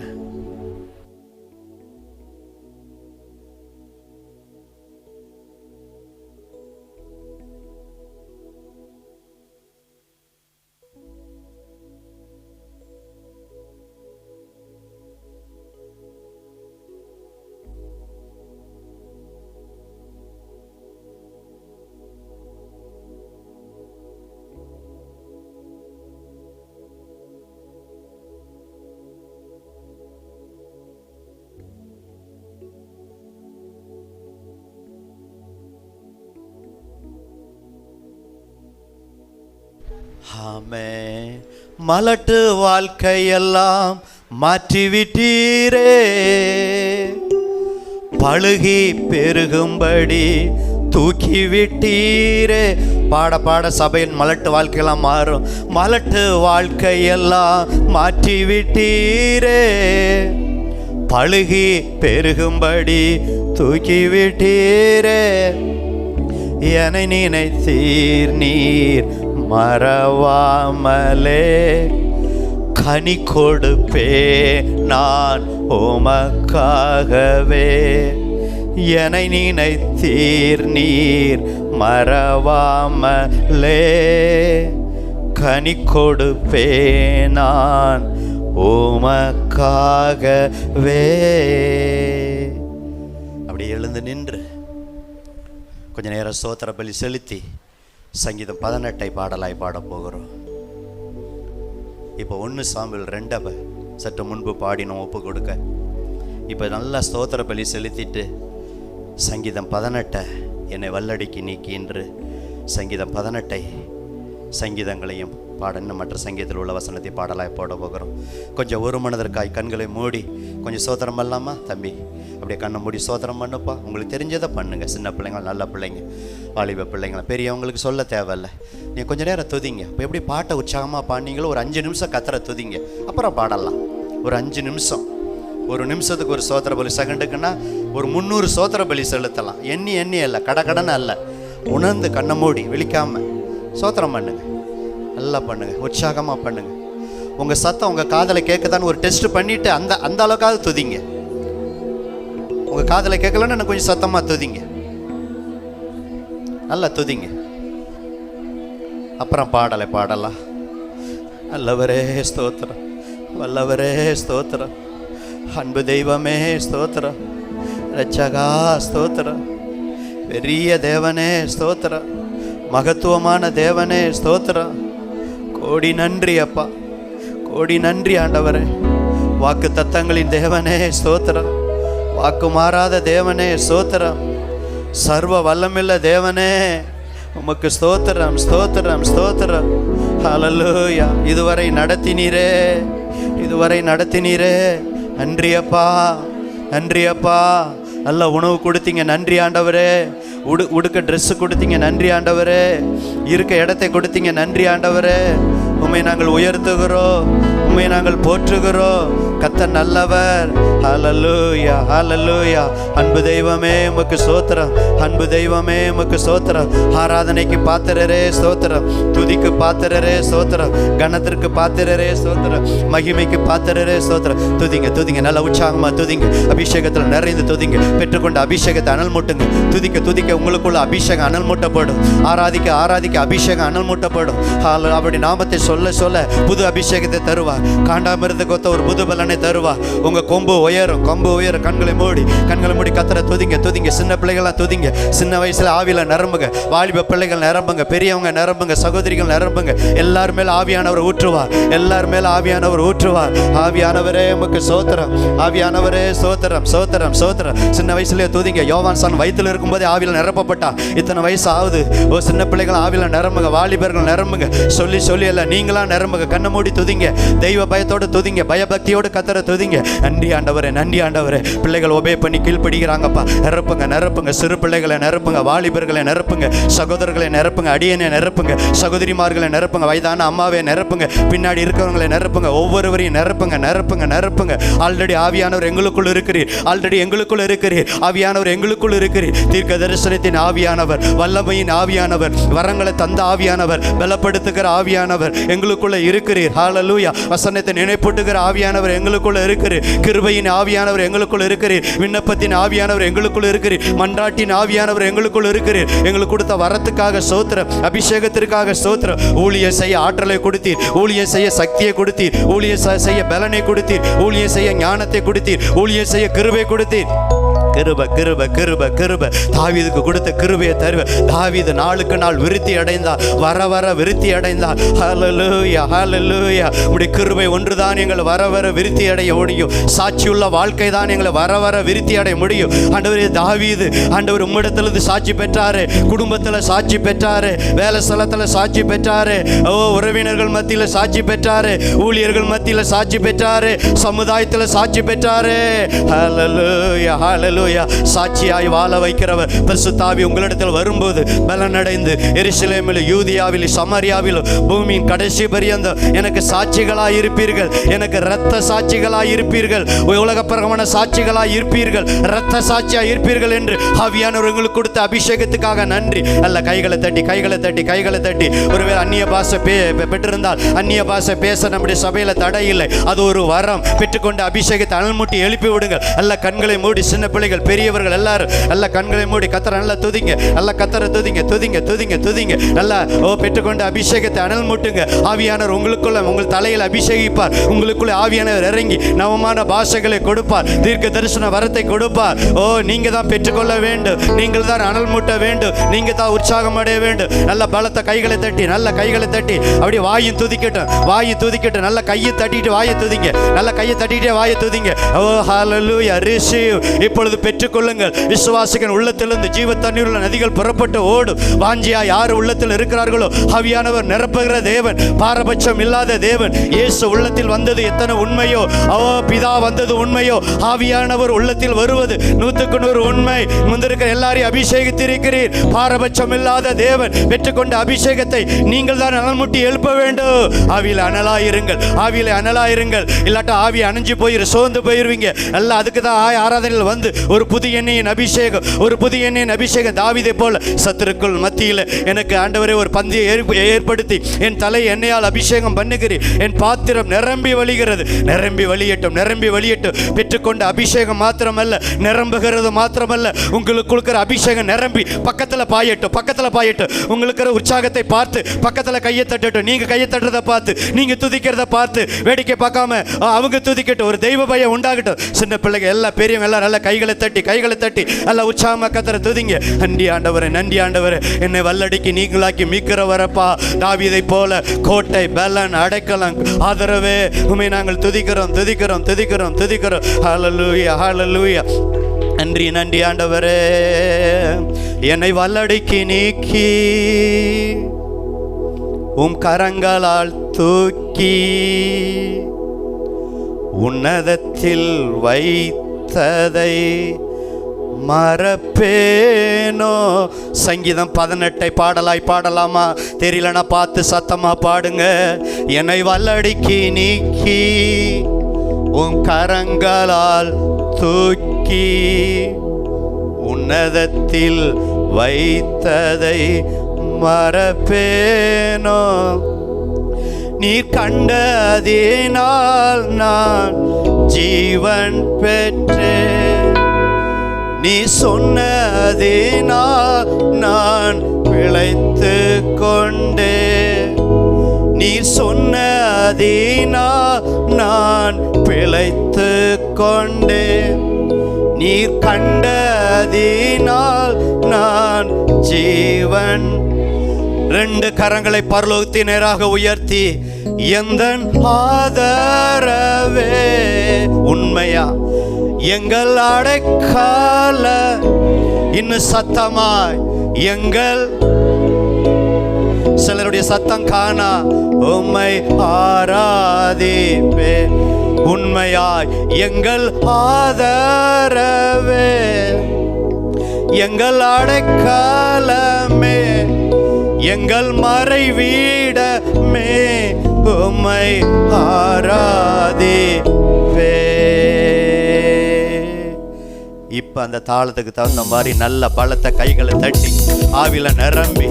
ஆமே. மலட்டு வாழ்க்கையெல்லாம் மாற்றிவிட்டீரே, பழுகி பெருகும்படி தூக்கி விட்டீரே. பாட பாட சபையின் மலட்டு வாழ்க்கையெல்லாம் மாறும். மலட்டு வாழ்க்கையெல்லாம் மாற்றி விட்டீரே, பழுகி பெருகும்படி தூக்கி விட்டீரே. என்னை நினைத்தீர் நீர் மறவாமலே, கனி கொடுப்பே நான் உமக்காகவே. என்னை நினைத்தீர் நீர் மறவாமலே, கனி கொடுப்பே நான் உமக்காகவே. அப்படி எழுந்து நின்று கொஞ்ச நேரம் ஸ்தோத்திர பலி செலுத்தி சங்கீதம் 18 பாடலாய் பாட போகிறோம். இப்போ 1 சாமுவேல் 2 சற்று முன்பு பாடினோம் ஒப்பு கொடுக்க. இப்போ நல்லா ஸ்தோத்திர பலி செலுத்திட்டு சங்கீதம் 18 என்னை வல்லடிக்கு நீக்கி என்று சங்கீதம் 18 சங்கீதங்களையும் பாட, இன்னும் மற்ற சங்கீதத்தில் உள்ள வசனத்தை பாடலாய் போட போகிறோம். கொஞ்சம் ஒரு மனதற்காய் கண்களை மூடி கொஞ்சம் சோத்திரம் பண்ணலாமா தம்பி? அப்படியே கண்ணை மூடி சோத்திரம் பண்ணுப்பா. உங்களுக்கு தெரிஞ்சதை பண்ணுங்கள். சின்ன பிள்ளைங்க, நல்ல பிள்ளைங்க, வாலிப பிள்ளைங்கள, பெரியவங்களுக்கு சொல்ல தேவையில்லை. நீங்கள் கொஞ்சம் நேரம் துதிங்க. இப்போ எப்படி பாட்டை உற்சாகமாக பாடினீங்களோ ஒரு 5 நிமிஷம் கத்தரை துதிங்க, அப்புறம் பாடலாம். ஒரு 5 நிமிஷம், ஒரு நிமிஷத்துக்கு ஒரு சோத்திர பலி. செகண்டுக்குன்னா ஒரு 300 சோத்திர பலி செலுத்தலாம். எண்ணி அல்ல, கடனை அல்ல, உணர்ந்து கண்ணை மூடி விழிக்காம சோத்திரம் பண்ணுங்க. நல்லா பண்ணுங்க, உற்சாகமாக பண்ணுங்க. உங்கள் சத்தம் உங்கள் காதலை கேட்குதான்னு ஒரு டெஸ்ட் பண்ணிவிட்டு அந்த அளவுக்காவது துதிங்க. உங்கள் காதலை கேட்கலன்னு எனக்கு கொஞ்சம் சத்தமாக துதிங்க, நல்லா துதிங்க. அப்புறம் பாடலை பாடலாம். நல்லவரே ஸ்தோத்திரம், வல்லவரே ஸ்தோத்திரம், அன்பு தெய்வமே ஸ்தோத்திரம், ரட்சகா ஸ்தோத்திரம், பெரிய தேவனே ஸ்தோத்திரம், மகத்துவமான தேவனே ஸ்தோத்திரம். கோடி நன்றி அப்பா, கோடி நன்றி ஆண்டவரே. வாக்கு தத்தங்களின் தேவனே ஸ்தோத்திரம், வாக்கு மாறாத தேவனே ஸ்தோத்திரம், சர்வ வல்லமில்ல தேவனே உமக்கு ஸ்தோத்திரம் ஸ்தோத்திரம் ஸ்தோத்திரம். ஹல்லேலூயா. இதுவரை நடத்தினீரே, இதுவரை நடத்தினீரே. நன்றி அப்பா, நன்றி அப்பா. நல்ல உணவு கொடுத்தீங்க, நன்றி ஆண்டவரே. உடுக்க ட்ரெஸ்ஸு கொடுத்தீங்க, நன்றி ஆண்டவரே. இருக்க இடத்தை கொடுத்தீங்க, நன்றி ஆண்டவரே. உம்மை நாங்கள் உயர்த்துகிறோம், உம்மை நாங்கள் போற்றுகிறோம். கர்த்தர் நல்லவர். ஹல்லேலூயா, ஹல்லேலூயா. அன்பு தெய்வமே உமக்கு ஸ்தோத்திரம், அன்பு தெய்வமே உமக்கு ஸ்தோத்திரம். ஆராதனைக்கு பாத்திரரே ஸ்தோத்திரம், துதிக்கு பாத்திரரே ஸ்தோத்திரம், கணத்திற்கு பாத்திரரே ஸ்தோத்திரம், மகிமைக்கு பாத்திரரே ஸ்தோத்திரம். துதிங்க துதிங்க, நல்ல உற்சாகமா துதிங்க. அபிஷேகத்தில் நிறைந்து துதிங்க. பெற்றுக்கொண்ட அபிஷேகத்தை அனல் மூட்டுங்க. துதிக்க துதிக்க உங்களுக்குள்ள அபிஷேகம் அனல் மூட்டப்படும். ஆராதிக்க ஆராதிக்க அபிஷேகம் அனல் மூட்டப்படும். அவருடைய நாமத்தை சொல்ல சொல்ல புது அபிஷேகத்தை தருவார். காண்டாமிருந்த கொத்த ஒரு புது பலனை தருவார். உங்க கொம்பு உயரும், கொம்பு உயரும். கண்களை மூடி கத்தரை துதிங்க துதிங்க. சின்ன பிள்ளைகள்லாம் துதிங்க. சின்ன வயசுல ஆவியில நிரம்புங்க. வாலிப பிள்ளைகள் நிரம்புங்க, பெரியவங்க நிரம்புங்க, சகோதரிகள் நிரம்புங்க. எல்லார் மேல ஆவியானவர் ஊற்றுவார், எல்லார் மேல ஆவியானவர் ஊற்றுவார். ஆவியானவரே உமக்கு ஸ்தோத்திரம், ஆவியானவரே ஸ்தோத்திரம் ஸ்தோத்திரம் ஸ்தோத்திரம். சின்ன வயசுலயே துதிங்க. யோவான் சான் வயித்துல இருக்கும்போதே ஆவியில நிரப்பப்பட்டா. இத்தனை வயசு ஆகுது. ஓ சின்ன பிள்ளைகள் ஆவியில நிரம்புங்க, வாலிபர்கள் நிரம்புங்க. சொல்லி சொல்லி அல்ல, நீங்களா நிரம்புங்க. கண்ணை மூடி துதிங்க. தெய்வ பயத்தோடு துதிங்க, பயபக்தியோடு கத்தரை துதிங்க. நன்றி ஆண்டவரே, நன்றி ஆண்டவரே. பிள்ளைகள் ஒபே பண்ணி கீழ்படுகிறாங்கப்பா. நிரப்புங்க நிரப்புங்க. சிறு பிள்ளைகளை நிரப்புங்க, வாலிபர்களை நிரப்புங்க, சகோதரர்களை நிரப்புங்க, அடியனை நிரப்புங்க, சகோதரிமார்களை நிரப்புங்க, வயதான அம்மாவை நிரப்புங்க, பின்னாடி இருக்கிறவங்களை நிரப்புங்க, ஒவ்வொருவரையும் நிரப்புங்க நிரப்புங்க நிரப்புங்க. ஆல்ரெடி ஆவியானவர் எங்களுக்குள் இருக்கிறீர், ஆல்ரெடி எங்களுக்குள் இருக்கிறீர். ஆவியானவர் எங்களுக்குள் இருக்கிறீர். தீர்க்க தரிசனத்தின் ஆவியானவர், வல்லமையின் ஆவியானவர், வரங்களை தந்த ஆவியானவர், பலப்படுத்துகிற ஆவியானவர் எங்களுக்குள்ள இருக்கிறீர். ஹல்லேலூயா. வசனத்தை நினைப்பூட்டுகிற ஆவியானவர் எங்களுக்குள்ள இருக்கிறீர். கிருபையின் ஆவியானவர் எங்களுக்குள்ள இருக்கிறீர். விண்ணப்பத்தின் ஆவியானவர் எங்களுக்குள்ள இருக்கிறீர். மன்றாட்டின் ஆவியானவர் எங்களுக்குள்ள இருக்கிறீர். எங்களுக்கு கொடுத்த வரத்துக்காக ஸ்தோத்திரம், அபிஷேகத்திற்காக ஸ்தோத்திரம். ஊழிய செய்ய ஆற்றலை கொடுத்தீர், ஊழிய செய்ய சக்தியை கொடுத்தீர், ஊழிய செய்ய பலனை கொடுத்தீர், ஊழிய செய்ய ஞானத்தை கொடுத்தீர், ஊழிய செய்ய கிருபை கொடுத்தீர். கிருபை கிருபை கிருபை கிருபை. தாவீதுக்கு கொடுத்த கிருபையை தருவேன். தாவீது நாளுக்கு நாள் விருத்தி அடைந்தார், வர வர விருத்தி அடைந்தார். ஹல்லேலூயா ஹல்லேலூயா. உம்முடைய கிருபை ஒன்றுதான் எங்களை வர வர விருத்தி அடைய முடியும். சாட்சியுள்ள வாழ்க்கை தான் எங்களை வர வர விருத்தி அடைய முடியும். ஆண்டவரே, தாவீது ஆண்டவர் உம்மிடத்திலிருந்து சாட்சி பெற்றாரு, குடும்பத்தில் சாட்சி பெற்றாரு, வேலை ஸ்தலத்தில் சாட்சி பெற்றாரு, உறவினர்கள் மத்தியில் சாட்சி பெற்றாரு, ஊழியர்கள் மத்தியில் சாட்சி பெற்றாரு, சமுதாயத்தில் சாட்சி பெற்றாரு. ஹல்லேலூயா ஹல்லேலூயா. சாட்சியாய் வாழ வைக்கிறவர் பரிசுத்த ஆவி உங்களிடத்தில் வரும்போது பலனடைந்து எருசலேமில், யூதியாவில், சமாரியாவில், பூமியின் கடைசி பரியந்தம் எனக்கு சாட்சிகளாய் இருப்பீர்கள். எனக்கு இரத்த சாட்சிகளாய் இருப்பீர்கள், உலக பிரகமன சாட்சிகளாய் இருப்பீர்கள், இரத்த சாட்சியாய் இருப்பீர்கள் என்று ஆவியானவர் உங்களுக்கு கொடுத்த அபிஷேகத்துக்காக நன்றி. அல்ல கைகளை தட்டி கைகளை தட்டி கைகளை தட்டி. ஒருவேளை அந்நிய பாஷை பெற்றிருந்தால் அந்நிய பாஷை பேச நம்முடைய சபையில தடை இல்லை, அது ஒரு வரம். பெற்றுக்கொண்ட அபிஷேகத்தை அனல்மூட்டி எழுப்பி விடுங்கள். அல்ல கண்களை மூடி, சின்ன பிள்ளைகள் பெரியவர்கள் எல்லாரும் அல்ல கண்களை மூடி கத்தரை நல்லா துதிங்க, நல்ல கத்தரை துதிங்க துதிங்க துதிங்க துதிங்க. நல்லா பெற்றுக்கொண்ட அபிஷேகத்தை அனல் மூட்டுங்க. ஆவியானவர் உங்களுக்குள்ள உங்கள் தலையில் அபிஷேகிப்பார். உங்களுக்குள்ள ஆவியானவர் இறங்கி நவமான பாஷைகளை கொடுப்பார், தீர்க்க தரிசன வரத்தை கொடுப்பார். நீங்க தான் பெற்றுக்கொள்ள வேண்டும், நீங்கள் தான் அனல் மூட்ட வேண்டும், நீங்க தான் உற்சாகம் அடைய வேண்டும். நல்ல பலத்த கைகளை தட்டி, நல்ல கைகளை தட்டி அப்படியே வாயும் துதிக்கட்டும், வாயும் துதிக்கட்டும். நல்ல கையை தட்டிட்டு வாயை துதிங்க, நல்ல கையை தட்டிட்டே வாயை துதிங்க. ஹல்லேலூயா. ரிசீவ். இப்பொழுது பெற்றுக்கொள்ளுங்கள். விசுவாசிகள் உள்ளத்திலிருந்து ஜீவ தண்ணீருள்ள நதிகள் புறப்பட்டு ஓடும். வாஞ்சியா யார் உள்ளத்தில் இருக்கிறார்களோ ஆவியானவர் நிரப்புகிற தேவன், பாரபட்சம் இல்லாத தேவன். இயேசு உள்ளத்தில் வந்தது எத்தனை உண்மையோ, பிதா வந்தது உண்மையோ, ஆவியானவர் உள்ளத்தில் வருவது 100% உண்மை. முந்திருக்கிற எல்லாரையும் அபிஷேகித்திருக்கிறீர். பாரபட்சம் இல்லாத தேவன். பெற்றுக்கொண்ட அபிஷேகத்தை நீங்கள் தான் அனல்முட்டி எழுப்ப வேண்டும். ஆவியில அனலாயிருங்கள், ஆவியில அனலாயிருங்கள். இல்லாட்டா ஆவி அணைஞ்சு போயிரு, சோர்ந்து போயிருவீங்க. அல்ல அதுக்கு தான் ஆராதனையில் வந்து ஒரு புது எண்ணெயின் அபிஷேகம், ஒரு புது எண்ணெயின் அபிஷேகம். தாவீதை போல சத்துருக்குள் மத்தியில் எனக்கு ஆண்டவரே ஒரு பந்தியை ஏற்படுத்தி என் தலை எண்ணெயால் அபிஷேகம் பண்ணுகிறேன். என் பாத்திரம் நிரம்பி வழிகிறது. நிரம்பி வழியட்டும், நிரம்பி வழியட்டும். பெற்றுக்கொண்ட அபிஷேகம் மாத்திரமல்ல, நிரம்புகிறது மாத்திரமல்ல, உங்களுக்கு இருக்கிற அபிஷேகம் நிரம்பி பக்கத்தில் பாயட்டும், பக்கத்தில் பாயட்டும். உங்களுக்கு உற்சாகத்தை பார்த்து பக்கத்தில் கையை தட்டட்டும். நீங்க கையை தட்டுறதை பார்த்து, நீங்க துதிக்கிறத பார்த்து வேடிக்கை பார்க்காம அவங்க துதிக்கட்டும். ஒரு தெய்வ பயம் உண்டாகட்டும். சின்ன பிள்ளைங்க எல்லாம் பெரியவங்க எல்லாம் நல்ல கைகளை தட்டி கைகளை தட்டி நல்ல உற்சாகமா கத்தரை துதிங்க. நன்றி ஆண்டவரே, நன்றி ஆண்டவரே, என்னை வல்லடிக்கு நீங்களாக்கி மீட்கிறவரப்பா. தாவீதை போல கோட்டை, பலன், அடைக்கலம், ஆதரவே உம்மை நாங்கள் துதிக்கிறோம் துதிக்கிறோம் துதிக்கிறோம் துதிக்கிறோம். ஹல்லேலூயா ஹல்லேலூயா. நன்றி நன்றி ஆண்டவரே. என்னை வல்லடிக்கு நீக்கி உம் கரங்களால் தூக்கி உன்னதத்தில் வைத்ததை மறப்பேனோ. சங்கீதம் 18 பாடலாய் பாடலாமா? தெரியலனா பார்த்து சத்தமா பாடுங்க. என்னை வல்லடிக்கு நீக்கி உன் கரங்களால் தூக்கி உன்னதத்தில் வைத்ததை மறப்பேனோ. நீ கண்டதினால் நான் ஜீவன் பெற்றேன், நீ சொன்னதினால் நான் பிழைத்து கொண்டேன், நீ சொன்னதினால் நான் பிழைத்து கொண்டேன், நீ கண்டதினால் நான் ஜீவன். 2 கரங்களை பரலோகத்தின் நேராக உயர்த்தி, எந்தன் ஆதரவே உண்மையா எங்கள் அடைக்கால. இன்னும் சத்தமாய் எங்கள், சிலருடைய சத்தம் காணா, உம்மை ஆராதிப்பே. உண்மையாய் எங்கள் ஆதரவே எங்கள் அடைக்காலமே எங்கள் மறைவீடமே உம்மை ஆராதிப்பே. இப்ப அந்த தாளத்துக்கு தகுந்த மாதிரி நல்ல பலத்த கைகளை தட்டி ஆவில நிரம்பி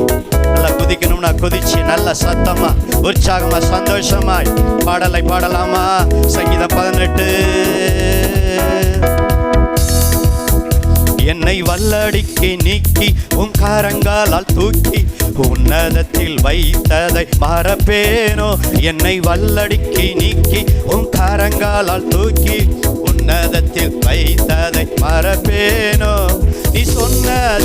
நல்லா குதிக்கணும்னா குதிச்சு நல்ல சத்தமா உற்சாகமா சந்தோஷமாய் பாடலை பாடலாமா? சங்கீதம் 18. என்னை வல்லடிக்கு நீக்கி உன் கரங்களால் தூக்கி உன்னதத்தில் வைத்ததை மறப்பேனோ. என்னை வல்லடிக்கு நீக்கி உன் கரங்களால் தூக்கி உன்னதத்தில் வைத்ததை மறப்பேனோ.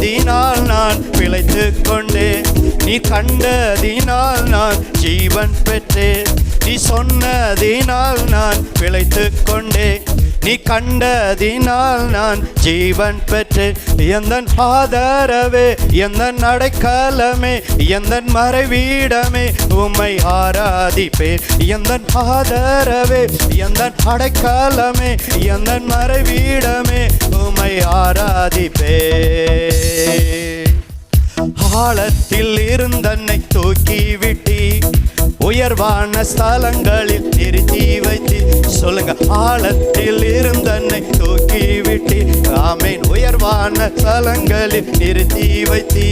கண்டதினால் நான் பிழைத்து கொண்டேன். நீ கண்டதினால் நான் ஜீவன் பெற்றேன். நீ சொன்னதினால் நான் பிழைத்து கொண்டேன். நீ கண்டதினால் நான் ஜீவன் பெற்றேன். எந்தன் ஆதரவே, எந்தன் அடைக்கலமே, எந்தன் மறைவீடமே, உம்மை ஆராதிப்பேன். எந்தன் ஆதரவே, எந்தன் அடைக்கலமே, எந்தன் மறைவீடமே, உம்மை ஆராதிப்பேன். ஆழத்தில் இருந்தன்னை தூக்கி விட்டி, உயர்வான ஸ்தலங்களில் நிறுத்தி வைத்தி. சொல்லுங்க, ஆழத்தில் இருந்தன்னை தூக்கி விட்டி, ஆமேன், உயர்வான ஸ்தலங்களில் நிறுத்தி வைத்தி.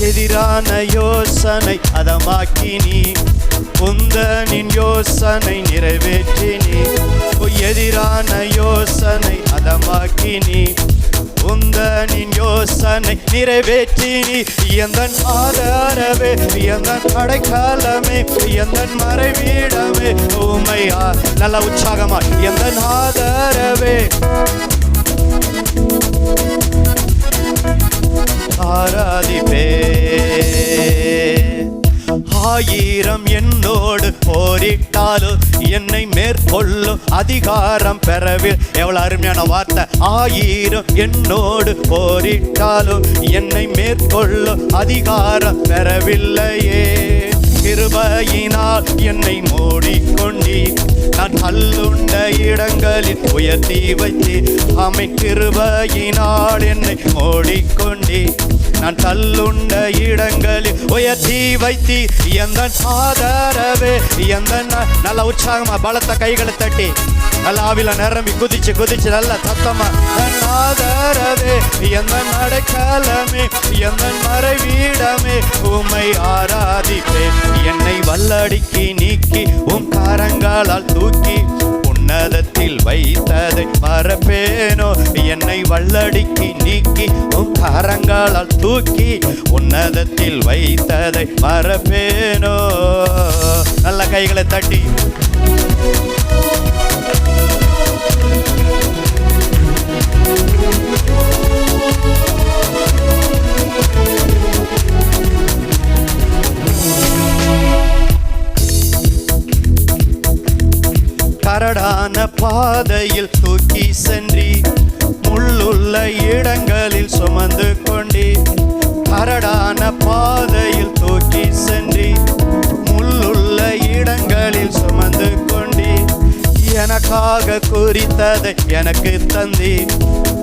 எதிரான யோசனை அதமாக்கினி, உந்தனின் யோசனை நிறைவேற்றினி. எதிரான யோசனை அதமாக்கினி, உந்தனின் யோசனை நிறைவேற்றினி. எந்தன் ஆதரவே, எந்தன் அடைக்கலமே, எந்தன் மறைவீடமே, உம்மை நல்ல உற்சாகமா, எந்தன் ஆதரவே ஆராதிப்பே. ஆயிரம் என்னோடு போரிட்டாலும் என்னை மேற்கொள்ளும் அதிகாரம் பெறவில். எவ்வளவு அருமையான வார்த்தை. ஆயிரம் என்னோடு போரிட்டாலும் என்னை மேற்கொள்ளும் அதிகாரம் பெறவில்லையே. கிருபையினால் என்னை மூடிக்கொண்டி, நான் கல்லுண்ட இடங்களில் உயர்த்தி வைத்தி. ஆமை, கிருபையினால் என்னை மூடிக்கொண்டி, நான் கல்லுண்ட இடங்களில் உயர்த்தி வைத்தி. எந்தன் ஆதரவே, எந்தன் நல்ல உற்சாகமா பலத்த கைகளை தட்டி நல்ல ஆவில நிரம்பி குதிச்சு குதிச்சு நல்ல சத்தமா. என் ஆதரவே, எந்தன் அடைக்கலமே, எந்தன் மறைவீடமே, உம்மை ஆராதிப்பேன். என்னை வல்லடிக்கு நீக்கி உம் கரங்களால் தூக்கி உன்னதத்தில் வைத்ததை மறப்பேனோ. என்னை வல்லடிக்கு நீக்கி உம் கரங்களால் தூக்கி உன்னதத்தில் வைத்ததை மறப்பேனோ. நல்ல கைகளை தட்டி கரடான பாதையில் தூக்கி சென்றி, முள்ளுள்ள இடங்களில் சுமந்து கொண்டி. கரடான பாதையில் தூக்கி சென்றி, முள்ளுள்ள இடங்களில் சுமந்து கொண்டி. எனக்காக குறித்ததை எனக்கு தந்தி,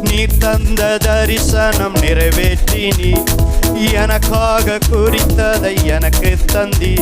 நீ தந்த தரிசனம் நிறைவேற்றி. நீ எனக்காக குறித்ததை எனக்கு தந்தி,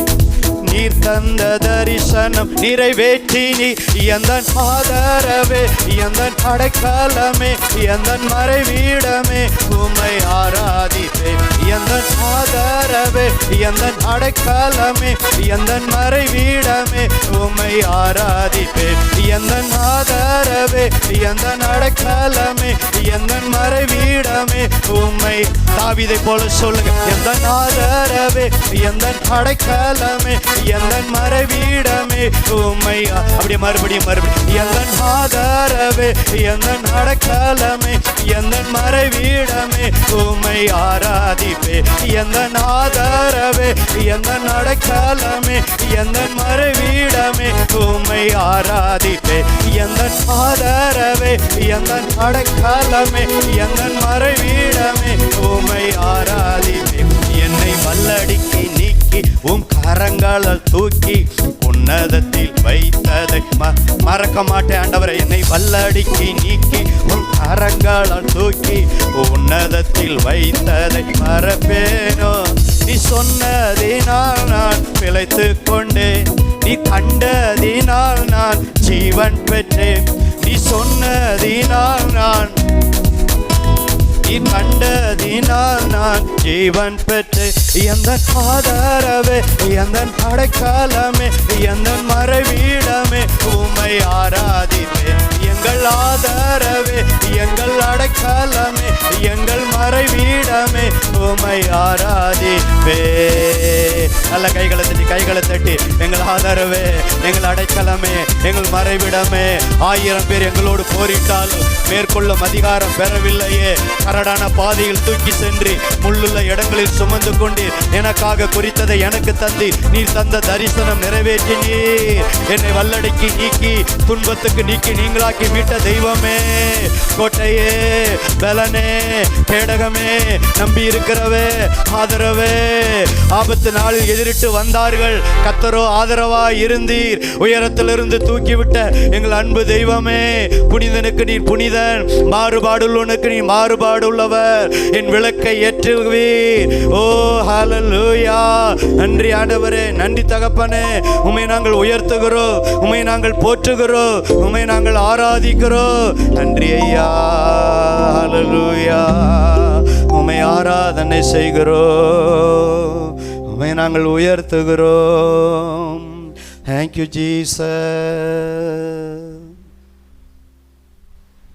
நீர் தந்த தரிசனம் நிறைவேற்றி. நீ எந்தன் ஆதரவே, எந்தன் அடைக்கலமே, எந்தன் மறைவீடமே, உம்மை ஆராதிப்பேன். எந்தன் ஆதரவே, எந்தன் அடைக்கலமே, எந்தன் மறைவீடமே, உம்மை ஆராதிப்பேன். எந்தன் ஆதரவே, எந்தன் அடைக்கலமே, எந்தன் மறைவீடமே, உம்மை. தாவீதை போல சொல்லுங்க, எந்தன் ஆதரவே, எந்தன் அடைக்கலமே, எந்தன் மறைவீடமே, உம்மை. அப்படியே மறுபடியும் மறுபடியும். எந்தன் ஆதரவே, எந்தன் அடைக்கலமே, எந்தன் மறைவீடமே, உம்மை ஆராதிப்பே. எந்தன் ஆதரவே, எந்தன் அடைக்கலமே, எந்தன் மறைவீடமே, உம்மை ஆராதிப்பே. எந்தன் ஆதரவே, எந்தன் அடைக்கலமே, எந்தன் மறைவீடமே, உம்மை ஆராதிப்பே. என்னை வல்லடிக்கு நீக்கி உம் கரங்களால் தூக்கி உன்னதத்தில் வைத்ததை மறக்க மாட்டேன் ஆண்டவரே. என்னை வல்லடிக்கு நீக்கி உம் கரங்களால் தூக்கி உன்னதத்தில் வைத்ததை மறப்பேனோ. நீ சொன்னதினால் நான் பிழைத்து கொண்டேன், நீ கண்டதினால் நான் ஜீவன் பெற்றேன். நீ சொன்னதினால் நான், நீ கண்டதினால் நான் ஜீவன் பெற்று. எந்தன் ஆதரவே, எந்தன் அடைக்கலமே, எந்தன் மறைவீடமே, உம்மை ஆராதிப்பேன். எங்கள் ஆதரவே, எங்கள் அடைக்கலமே, எங்கள் மறைவிடமே உம்மை ஆராதிப்பே. நல்ல கைகளை தட்டி எங்கள் ஆதரவே, எங்கள் அடைக்கலமே, எங்கள் மறைவிடமே. 1000 பேர் எங்களோடு போரிட்டாலும் மேற்கொள்ளும் அதிகாரம் பெறவில்லையே. கரடான பாதையில் தூக்கி சென்று முள்ளுள்ள இடங்களில் சுமந்து கொண்டீர். எனக்காக குறித்ததை எனக்கு தந்தி நீர் தந்த தரிசனம் நிறைவேற்றி நீர் என்னை வல்லடைக்கு நீக்கி துன்பத்துக்கு நீக்கி நீங்களாக்கி மீட்ட தெய்வமே, கோட்டையே, பலனே, கேடகமே, நம்பி இருக்கிறவே, ஆதரவே. ஆபத்து நாளில் எதிரிட்டு வந்தார்கள், கர்த்தரோ ஆதரவாய் இருந்தீர். உயரத்திலிருந்து தூக்கிவிட்ட எங்கள் அன்பு தெய்வமே, புனிதனுக்கு நீர் புனிதன், மாறுபாடுள்ளவனுக்கு நீ மாறுபாடு உள்ளவர். என் விளக்கை ஏற்றுவீர். ஓ ஹல்லேலூயா. நன்றி ஆண்டவரே, நன்றி தகப்பனே. உம்மை நாங்கள் உயர்த்துகிறோம், உம்மை நாங்கள் போற்றுகிறோம், உம்மை நாங்கள் ஆராதிக்கிறோம். நன்றி ஐயா. ஹல்லேலூயா. உம்மை ஆராதனை செய்கிறோம், உம்மை நாங்கள் உயர்த்துகிறோம். Thank you Jesus.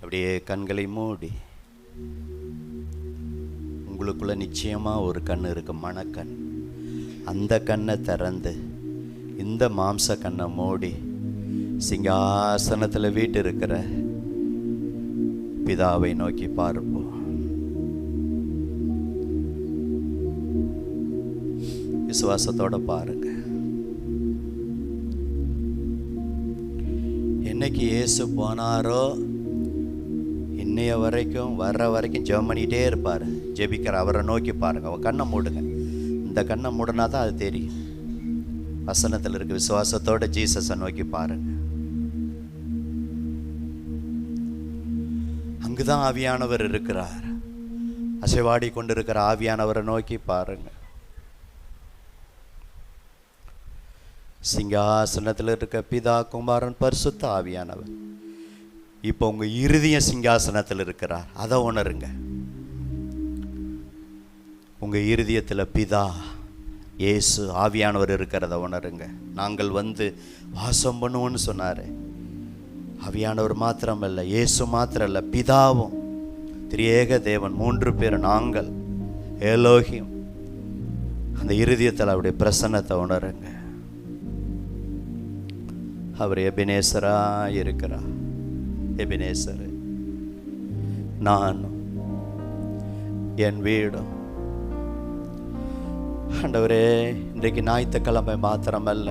அப்படியே கண்களை மூடி, உங்களுக்குள்ள நிச்சயமா ஒரு கண் இருக்கு, மனக்கண். அந்த கண்ணை திறந்து இந்த மாம்ச கண்ணை மூடி சிங்காசனத்தில் வீட்டு இருக்கிற பிதாவை நோக்கி பார்ப்போம். விசுவாசத்தோட பாருங்க. என்னைக்கு இயேசு போனாரோ இன்னைய வரைக்கும் வர்ற வரைக்கும் ஜெபம் பண்ணிகிட்டே இருப்பார். ஜெபிக்கிற அவரை நோக்கி பாருங்க. அவன் கண்ணை மூடுங்க. இந்த கண்ணை மூடினா தான் அது தெரியும். வசனத்தில் இருக்க விசுவாசத்தோட ஜீசஸை நோக்கி பாருங்க. அங்குதான் ஆவியானவர் இருக்கிறார். அசைவாடி கொண்டிருக்கிற ஆவியானவரை நோக்கி பாருங்க. சிங்காசனத்தில் இருக்க பிதா, குமாரன், பரிசுத்த ஆவியானவர் இப்போ உங்க இருதய சிங்காசனத்தில் இருக்கிறார். அதை உணருங்க. உங்க இருதயத்தில் பிதா, இயேசு, ஆவியானவர் இருக்கிறத உணருங்க. நாங்கள் வந்து வாசம் பண்ணுவோன்னு சொன்னாரு. ஆவியானவர் மாத்திரம் இல்லை, இயேசு மாத்திரம் இல்லை, பிதாவும், திரியேக தேவன், 3 பேர் நாங்கள், எலோகிம். அந்த இருதயத்தில் அவருடைய பிரசன்னத்தை உணருங்க. அவர் எபினேசரா இருக்கிறார். எபினேசர், நானும் என் வீடும். ஆண்டவரே, இன்றைக்கு ஞாயிற்றுக்கிழமை மாத்திரமல்ல,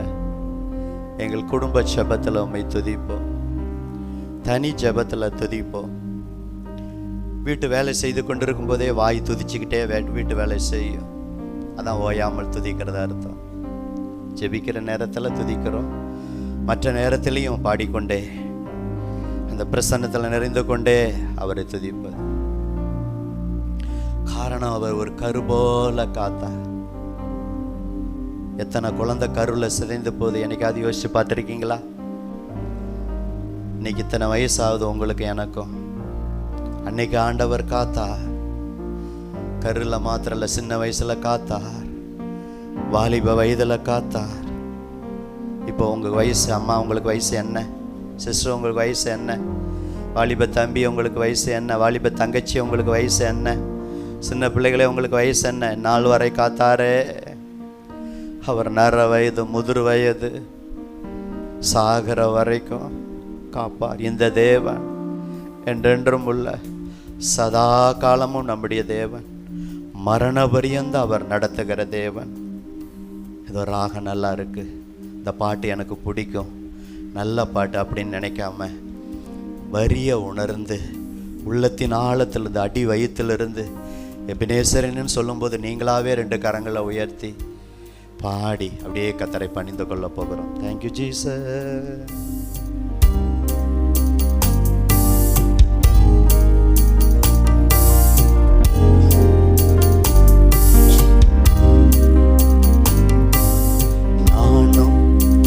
எங்கள் குடும்ப ஜெபத்தில் உம்மை துதிப்போம், தனி ஜெபத்தில் துதிப்போம். வீட்டு வேலை செய்து கொண்டிருக்கும் போதே வாய் துதிச்சுக்கிட்டே வீட்டு வேலை செய்யும். அதான் ஓயாமல் துதிக்கிறதா அர்த்தம். ஜெபிக்கிற நேரத்தில் துதிக்கிறோம், மற்ற நேரத்திலையும் பாடிக்கொண்டே அந்த பிரசன்னத்தில் நிறைந்து கொண்டே அவரை துதிப்பது. காரணம், அவர் ஒரு கரு போல காத்தார். எத்தனை குழந்தை கருவில் சிதைந்து போது என்னைக்காவது யோசிச்சு பார்த்துருக்கீங்களா? இன்னைக்கு இத்தனை வயசாகுது உங்களுக்கு எனக்கும். அன்னைக்கு ஆண்டவர் காத்தார். கருவில் மாத்திரல, சின்ன வயசுல காத்தார், வாலிப வயதில் காத்தார். இப்போ உங்கள் வயசு, அம்மா உங்களுக்கு வயசு என்ன? சிஸ்டர் உங்களுக்கு வயசு என்ன? வாலிப தம்பி உங்களுக்கு வயசு என்ன? வாலிப தங்கச்சி உங்களுக்கு வயசு என்ன? சின்ன பிள்ளைகளே உங்களுக்கு வயசு என்ன? நாள் வரை காத்தாரே. அவர் நர வயது, முதிர் வயது, சாகிற வரைக்கும் காப்பார். இந்த தேவன் என்றென்றும் உள்ள சதா காலமும் நம்முடைய தேவன். மரண பரியந்த அவர் நடத்துகிற தேவன். ஏதோ ராகம் நல்லா இருக்கு, இந்த பாட்டு எனக்கு பிடிக்கும், நல்ல பாட்டு அப்படின்னு நினைக்காம வரிய உணர்ந்து உள்ளத்தின் ஆழத்திலிருந்து, அடி வயிற்றிலிருந்து எபினேசரன்னு சொல்லும்போது நீங்களாவே 2 கரங்களை உயர்த்தி பாடி அப்படியே கர்த்தரை பணிந்து கொள்ள போகிறோம். Thank you Jesus.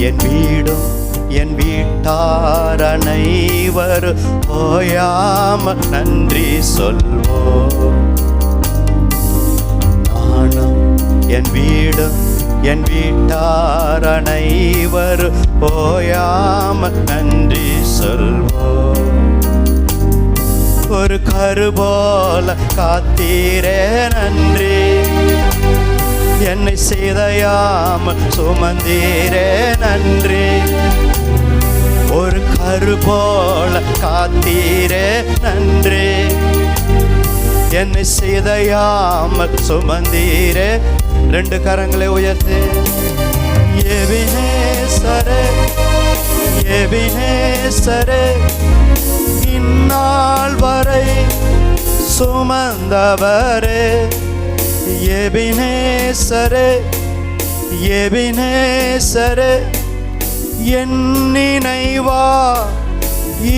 என் வீடும் என் வீட்டார் அனைவரும் ஓயாம நன்றி சொல்வோம். நானும் என் வீடும் என் வீட்டார் அனைவரும் ஓயாம நன்றி சொல்வோம். ஒரு கரு போல காத்தீரே நன்றி. என்னை சிதையாமல் சுமந்தீரே நன்றி. ஒரு கரு போல காத்தீரே நன்றி. என்னை சிதையாமல் சுமந்தீரே. 2 கரங்களை உயர்த்து. எபினேசரே, எபினேசரே, இந்நாள் வரை சுமந்தவரே. எபினேசரே, எபினேசரே, என் நினைவா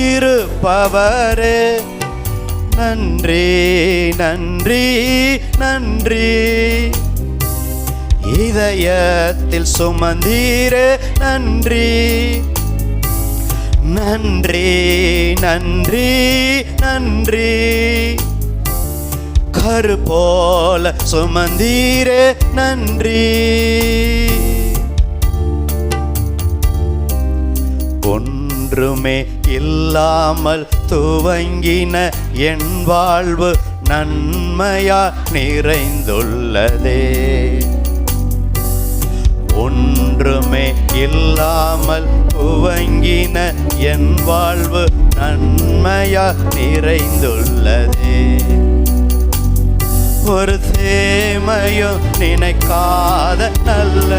இருப்பவரே. நன்றி நன்றி நன்றி. இதயத்தில் சுமந்தீரே நன்றி. நன்றி நன்றி நன்றி. கரு போல சுமந்தீரே நன்றி. ஒன்றுமே இல்லாமல் துவங்கின என் வாழ்வு நன்மையா நிறைந்துள்ளதே. ஒன்றுமே இல்லாமல் துவங்கின என் வாழ்வு நன்மையா நிறைந்துள்ளதே. ஒரு தேமையும் நினைக்காத நல்ல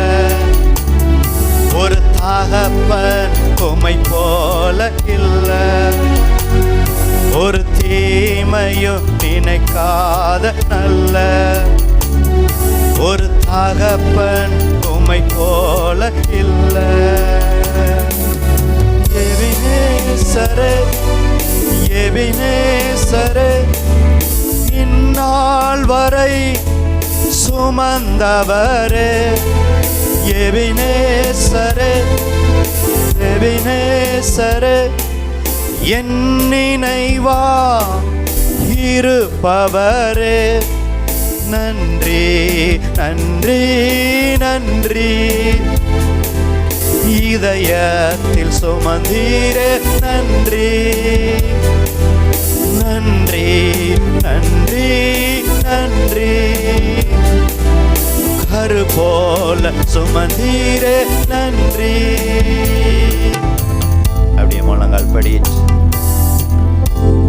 ஒரு தகப்பன் உம்மை போல இல்ல. ஒரு தீமையும் நினைக்காத நல்ல ஒரு தகப்பன் உம்மை போல இல்ல. எபினேசரே, எபினேசரே, இந்நாள் வரை சுமந்தவரே. எபினேசரே, எபினேசரே, என் நினைவா இருப்பவரே. நன்றி நன்றி நன்றி. இதயத்தில் சுமந்தீரே நன்றி. நன்றி நன்றி நன்றி. கரு போல சுமந்தீரே நன்றி. அப்படியே முழங்கால் படிச்சு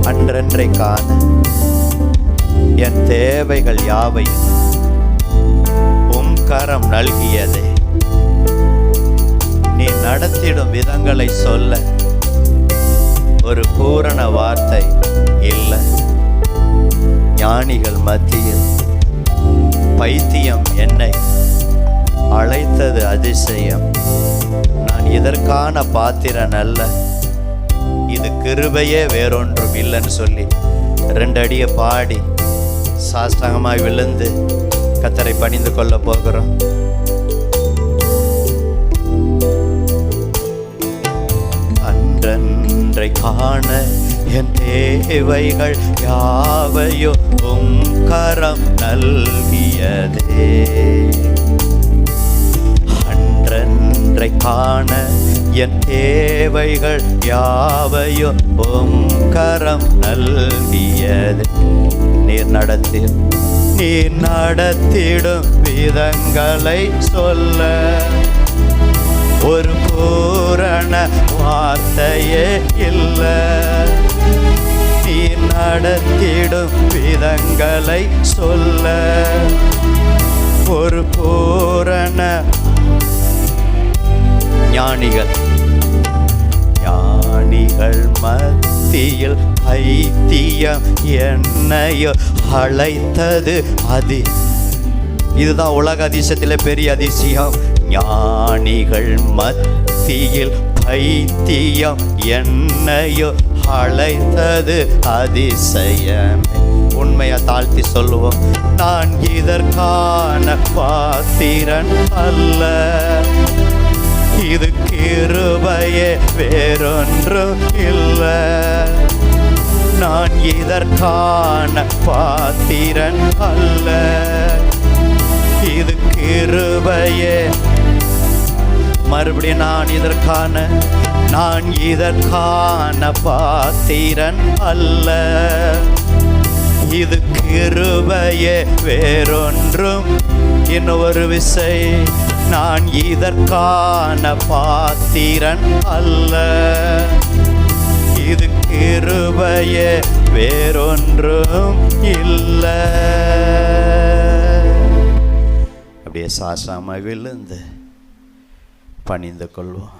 அன்றன்றை காண என் தேவைகள் யாவையும் உம் கரம் நல்கியதே. நீ நடத்திடும் விதங்களை சொல்ல ஒரு பூரண வார்த்தை இல்லை. ஞானிகள் மத்தியில் பைத்தியம் என்னை அழைத்தது அதிசயம். நான் இதற்கான பாத்திரன் அல்ல, இது கிருபையே வேறொன்றும் இல்லைன்னு சொல்லி 2 அடியை பாடி சாஷ்டாங்கமாய் விழுந்து கர்த்தரை பணிந்து கொள்ள போகிறோம். அன்றன்றை காண என் தேவைகள் யாவையோ உம் கரம் நல்கியதே. அன்றன்றை காண என் தேவைகள் யாவையோ உம் கரம் நல்கியதே. நீர் நடத்திடும் விதங்களை சொல்ல ஒரு பூரண வார்த்தையே இல்லை. நீர் நடத்திடும் விதங்களை சொல்ல ஒரு பூரண ஞானிகள் மத்தியில் பைத்தியம் என்னையோ அழைத்தது இதுதான் உலக அதிசயத்திலே பெரிய அதிசயம். ஞானிகள் மத்தியில் பைத்தியம் என்னையோ அழைத்தது அதிசயமே. உண்மையை தாழ்த்தி சொல்லுவோம். நான் இதற்கான பாத்திரன் அல்ல, இது கிருபையே வேறொன்றும் இல்லை. நான் இதற்கான பாத்திரன் அல்ல, இது கிருபையே. மறுபடியும் நான் இதற்கான பாத்திரன் அல்ல, இது கிருபையே வேறொன்றும். இன்னொரு விசை, நான் இதற்கான பாத்திரன் அல்ல, இது கிருபையே வேறொன்றும் இல்லை. அப்படியே சாசாம விழுந்து பணிந்து கொள்வோம்.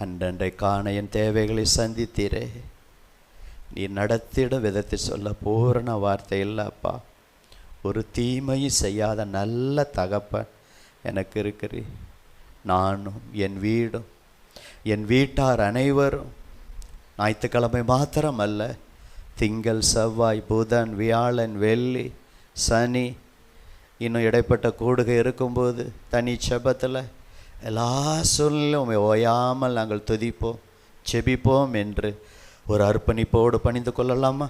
அன்றன்றைக்கான என் தேவைகளை சந்தித்தீரே, நீ நடத்திட விதத்தை சொல்ல பூரண வார்த்தை இல்லைப்பா. ஒரு தீமையும் செய்யாத நல்ல தகப்பன் எனக்கு இருக்கிறீ. நானும் என் வீடும் என் வீட்டார் அனைவரும் ஞாயிற்றுக்கிழமை மாத்திரமல்ல, திங்கள் செவ்வாய் புதன் வியாழன் வெள்ளி சனி இன்னும் இடைப்பட்ட கூடுகை இருக்கும்போது தனி செபத்தில் எல்லா சூழ்நிலையும் ஓயாமல் நாங்கள் துதிப்போம் செபிப்போம் என்று ஒரு அர்ப்பணிப்போடு பணிந்து கொள்ளலாமா?